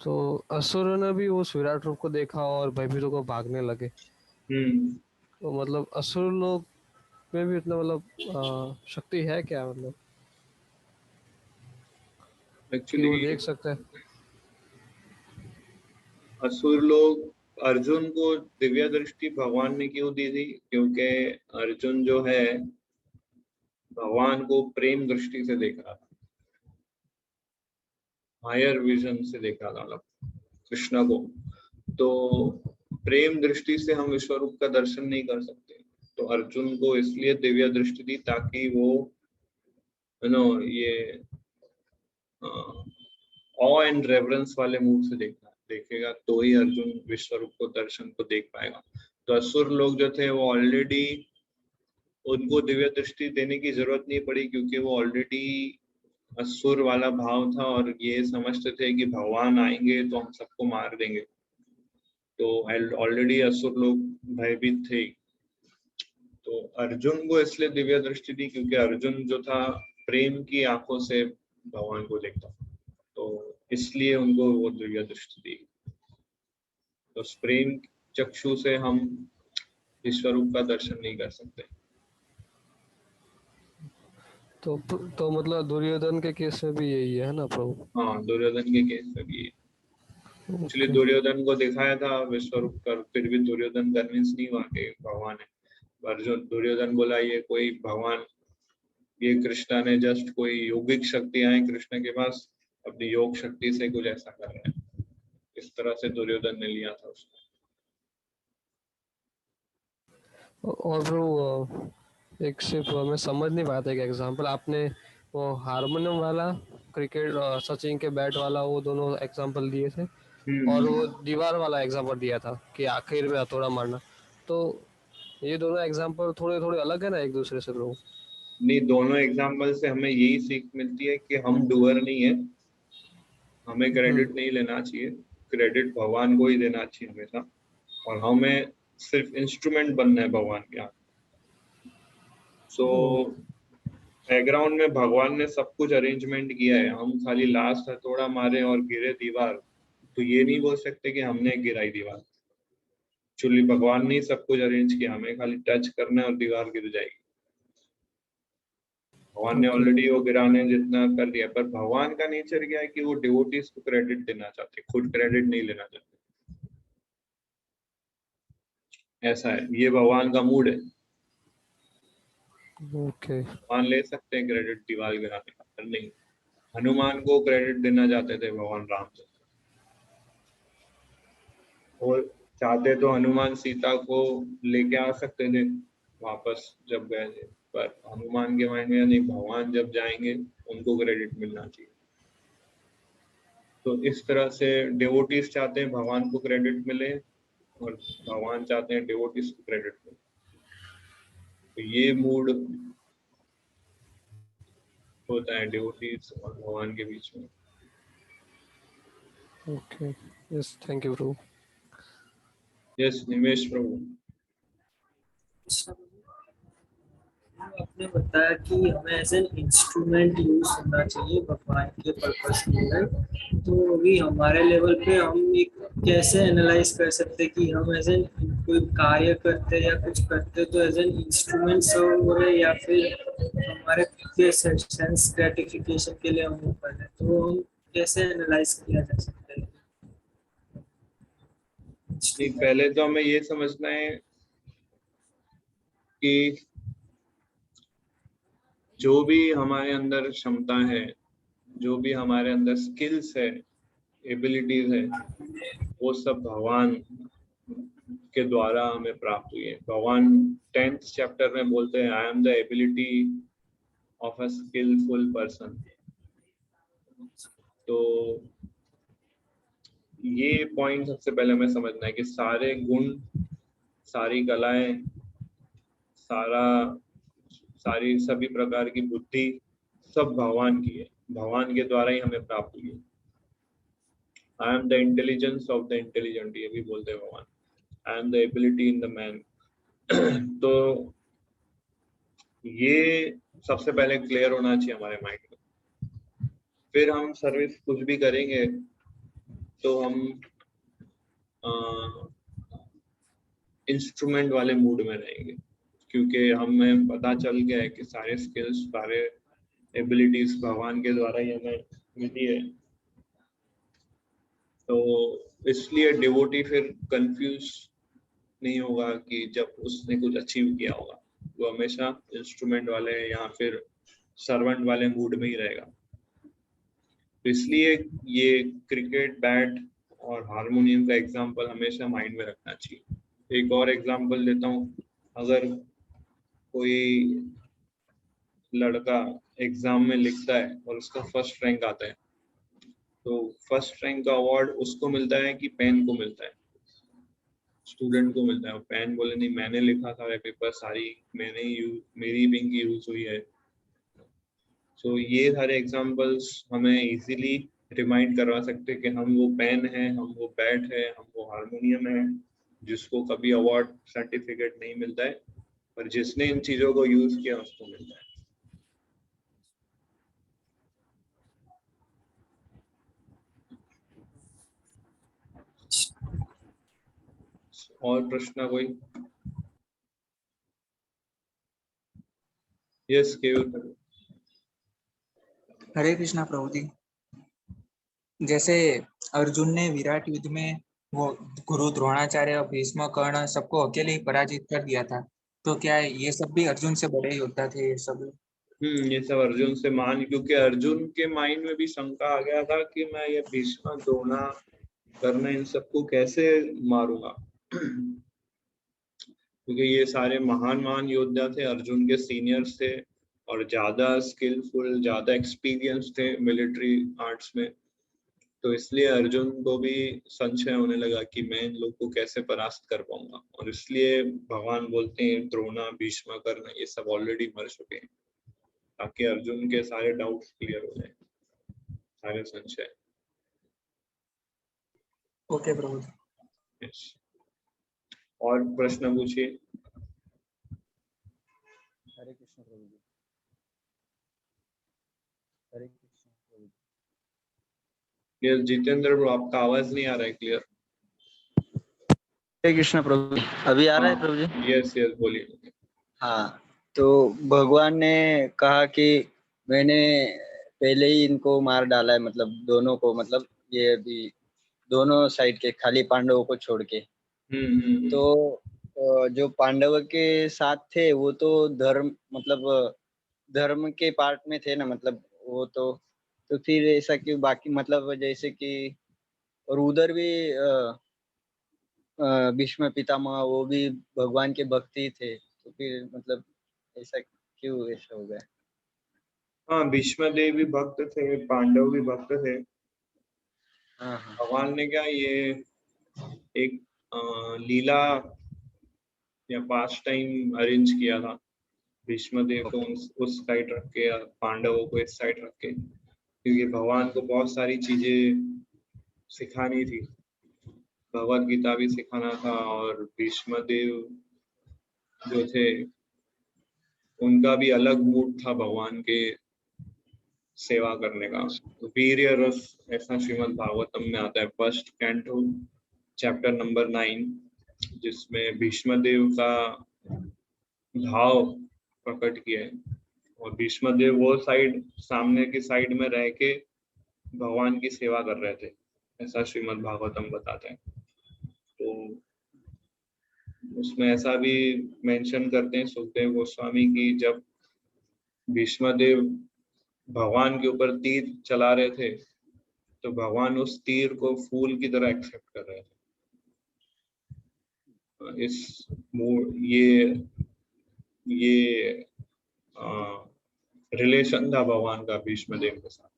तो असुरों ने भी उस विराट रूप को देखा और भयभीत होकर भागने लगे। तो मतलब असुर लोग में भी इतना मतलब शक्ति है क्या, मतलब एक्चुअली वो देख सकते हैं? असुर लोग, अर्जुन को दिव्य दृष्टि भगवान ने क्यों दी थी? क्योंकि अर्जुन जो है भगवान को प्रेम दृष्टि से देख रहा था। हायर विजन से देखा था मतलब कृष्ण को। तो प्रेम दृष्टि से हम विश्व रूप का दर्शन नहीं कर सकते, तो अर्जुन को इसलिए दिव्य दृष्टि दी ताकि वो ये ऑ एंड रेवरेंस वाले मूड से देखेगा तो ही अर्जुन विश्व रूप को दर्शन को देख पाएगा। तो असुर लोग जो थे वो ऑलरेडी, उनको दिव्य दृष्टि देने की जरूरत नहीं पड़ी क्योंकि वो ऑलरेडी असुर वाला भाव था और ये समझते थे कि भगवान आएंगे तो हम सबको मार देंगे, तो ऑलरेडी असुर लोग भयभीत थे। तो अर्जुन को इसलिए दिव्य दृष्टि दी क्योंकि अर्जुन जो था प्रेम की आंखों से भगवान को देखता, तो इसलिए उनको वो दिव्य दृष्टि दी। तो प्रेम चक्षु से हम ईश्वरूप का दर्शन नहीं कर सकते। तो मतलब दुर्योधन के केस में भी यही है ना प्रभु? हाँ, दुर्योधन के केस में भी एक्चुअली दुर्योधन को दिखाया था विश्वरूप कर, फिर भी दुर्योधन कन्विंस नहीं हुआ कि भगवान है। अर्जुन दुर्योधन बोला ये कोई भगवान, ये कृष्णा ने जस्ट कोई योगिक शक्तियां हैं कृष्ण के पास, अपनी योग शक्ति से कुछ ऐसा कर रहे हैं, इस तरह से दुर्योधन ने लिया था उसको। और प्रभु एक सिर्फ मैं समझ नहीं पाया था एक एग्जांपल आपने वो हारमोनियम वाला, क्रिकेट सचिन के बैट वाला, वो दोनों एग्जांपल दिए थे और वो दीवार वाला एग्जांपल दिया था कि आखिर में हथौड़ा मारना। तो ये दोनों एग्जांपल थोड़े थोड़े अलग है ना एक दूसरे से प्रभु? नहीं, दोनों एग्जांपल से हमें यही सीख मिलती है कि हम डूअर नहीं है, हमें क्रेडिट नहीं लेना चाहिए, क्रेडिट भगवान को ही देना चाहिए हमेशा, और हमें सिर्फ इंस्ट्रूमेंट बनना है भगवान के हाथ। सो बैकग्राउंड में भगवान ने सब कुछ अरेंजमेंट किया है, हम खाली लास्ट हथौड़ा मारे और गिरे दीवार, तो ये नहीं बोल सकते कि हमने गिराई दीवार। एक्चुअली भगवान ने सब कुछ अरेंज किया, हमें खाली टच करना है और दीवार गिर जाएगी। भगवान ने ऑलरेडी वो गिराने जितना कर दिया, पर भगवान का नेचर क्या है कि वो डिवोटीज को क्रेडिट देना चाहते, खुद क्रेडिट नहीं लेना चाहते। ऐसा है, ये भगवान का मूड है। भगवान ले सकते हैं क्रेडिट दीवार गिराने का, पर नहीं। हनुमान को क्रेडिट देना चाहते थे भगवान राम से, और चाहते तो हनुमान सीता को लेके आ सकते थे वापस जब गए थे, पर हनुमान के माइंड में नहीं, भगवान जब जाएंगे उनको क्रेडिट मिलना चाहिए। तो इस तरह से डिवोटीज चाहते हैं भगवान को क्रेडिट मिले और भगवान चाहते हैं डिवोटीज को क्रेडिट मिले, तो ये मूड होता है डिवोटीज और भगवान के बीच में। Okay, yes, thank you Prabhu. Yes, Nimesh Prabhu. आपने बताया कि हमें एज एन इंस्ट्रूमेंट यूज होना चाहिए भगवान के पर्पस के लिए, तो अभी हमारे लेवल पे हम एक कैसे एनालाइज कर सकते कि हम एज एन कोई कार्य करते या कुछ करते तो एज एन इंस्ट्रूमेंट सर्व हो रहे या फिर हमारे सेंस ग्रेटिफिकेशन के लिए हम वो कर रहे हैं, तो हम कैसे एनालाइज किया जा सकता है? पहले तो हमें ये समझना है कि जो भी हमारे अंदर क्षमता है, जो भी हमारे अंदर स्किल्स है, एबिलिटीज है, वो सब भगवान के द्वारा हमें प्राप्त हुई है। भगवान 10th चैप्टर में बोलते हैं, I am the ability of a skilful person. तो ये पॉइंट सबसे पहले हमें समझना है कि सारे गुण, सारी कलाएं, सारी सभी प्रकार की बुद्धि सब भगवान की है, भगवान के द्वारा ही हमें प्राप्त हुई है। आई am the intelligence of the intelligent, ये भी बोलते हैं भगवान। आई am the ability in the man. तो ये सबसे पहले क्लियर होना चाहिए हमारे माइंड में। फिर हम सर्विस कुछ भी करेंगे तो हम इंस्ट्रूमेंट वाले मूड में रहेंगे, क्योंकि हमें पता चल गया है कि सारे स्किल्स, सारे एबिलिटीज भगवान के द्वारा ही हमें मिली है। तो इसलिए डिवोटी फिर कंफ्यूज नहीं होगा कि जब उसने कुछ अचीव किया होगा, वो हमेशा इंस्ट्रूमेंट वाले या फिर सर्वेंट वाले मूड में ही रहेगा। तो इसलिए ये क्रिकेट बैट और हारमोनियम का एग्जाम्पल हमेशा माइंड में रखना चाहिए। एक और एग्जाम्पल देता हूँ, अगर कोई लड़का एग्जाम में लिखता है और उसका फर्स्ट रैंक आता है, तो फर्स्ट रैंक का अवार्ड उसको मिलता है कि पेन को मिलता है? स्टूडेंट को मिलता है। पेन बोले नहीं, मैंने लिखा था ये पेपर, सारी मैंने यूज, मेरी पिंक यूज हुई है। तो ये सारे एग्जांपल्स हमें इजीली रिमाइंड करवा सकते हैं कि हम वो पेन है, हम वो बैट है, हम वो हारमोनियम है जिसको कभी अवार्ड सर्टिफिकेट नहीं मिलता है, पर जिसने इन चीजों को यूज किया उसको मिलता है। और प्रश्न कोई? यस केवल। हरे कृष्णा प्रभु जी। जैसे अर्जुन ने विराट युद्ध में वो गुरु द्रोणाचार्य, भीष्म, कर्ण सबको अकेले ही पराजित कर दिया था, तो क्या ये सब भी अर्जुन से बड़े योद्धा थे ये सब? ये सब अर्जुन से मान, क्योंकि अर्जुन के माइंड में भी शंका आ गया था कि मैं ये भीष्म, द्रोणा, कर्ण इन सबको कैसे मारूंगा क्योंकि ये सारे महान महान योद्धा थे, अर्जुन के सीनियर्स थे और ज्यादा स्किलफुल, ज्यादा एक्सपीरियंस थे मिलिट्री आर्ट्स में। तो इसलिए अर्जुन को भी संशय होने लगा कि मैं इन लोग को कैसे परास्त कर पाऊंगा, और इसलिए भगवान बोलते हैं द्रोणा, भीष्म, कर्ण ये सब ऑलरेडी मर चुके हैं, ताकि अर्जुन के सारे डाउट्स क्लियर हो जाए, सारे संशय। ओके प्रभु। यस, और प्रश्न पूछिए। हरे कृष्ण प्रभु जी। हरे कृष्ण प्रभु जी। यस जितेंद्र ब्रो, आपका आवाज नहीं आ रहा है क्लियर। हरे कृष्ण प्रभु जी। अभी आ रहा है प्रभु जी? यस यस बोलिए। हाँ, तो भगवान ने कहा कि मैंने पहले ही इनको मार डाला है, मतलब दोनों को, मतलब ये अभी दोनों साइड के, खाली पांडवों को छोड़ के। तो जो पांडव के साथ थे वो तो धर्म, मतलब धर्म के पार्ट में थे ना, मतलब वो तो फिर ऐसा क्यों बाकी, मतलब जैसे कि, और उधर भी भीष्म पितामह वो भी भगवान के भक्त ही थे, तो फिर मतलब ऐसा क्यों ऐसा हो गया? हाँ, भीष्म देव भी भक्त थे, पांडव भी भक्त थे। हाँ। भगवान ने क्या ये एक लीला या पास टाइम अरेंज किया था, भीष्म देव को उस साइड रख के या पांडवों को इस साइड रख के, क्योंकि भगवान को बहुत सारी चीजें सिखानी थी, भगवत गीता भी सिखाना था, और भीष्म देव जो थे उनका भी अलग मूड था भगवान के सेवा करने का। तो वीर्य रस ऐसा श्रीमद् भागवतम में आता है, फर्स्ट कैंटो चैप्टर नंबर 9, जिसमें भीष्म देव का भाव प्रकट किया है, और भीष्म देव वो साइड, सामने की साइड में रह के भगवान की सेवा कर रहे थे, ऐसा श्रीमद् भागवतम बताता है। तो उसमें ऐसा भी मेंशन करते हैं सुखदेव गोस्वामी की, जब भीष्म देव भगवान के ऊपर तीर चला रहे थे तो भगवान उस तीर को फूल की तरह एक्सेप्ट कर रहे थे। इस ये रिलेशन था भगवान का भीष्म देव के साथ।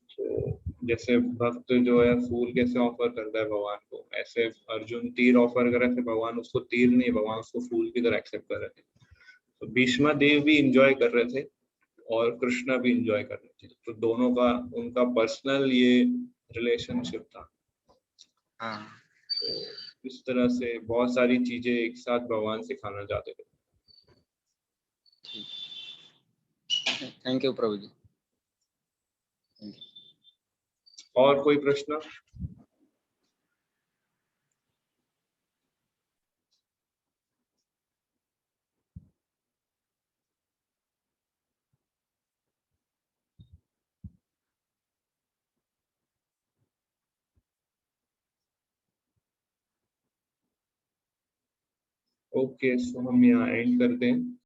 तो जैसे भक्त जो है फूल कैसे ऑफर करता है भगवान को, ऐसे अर्जुन तीर ऑफर कर रहे थे, भगवान उसको तीर नहीं, भगवान उसको फूल की तरह एक्सेप्ट कर रहे थे। तो भीष्म देव भी इंजॉय कर रहे थे और कृष्णा भी इंजॉय कर रहे थे, तो दोनों का उनका पर्सनल ये रिलेशनशिप था। तो इस तरह से बहुत सारी चीजें एक साथ भगवान सिखाना चाहते थे। थैंक यू प्रभु जी। और कोई प्रश्न? ओके, सो हम यहाँ एंड करते हैं।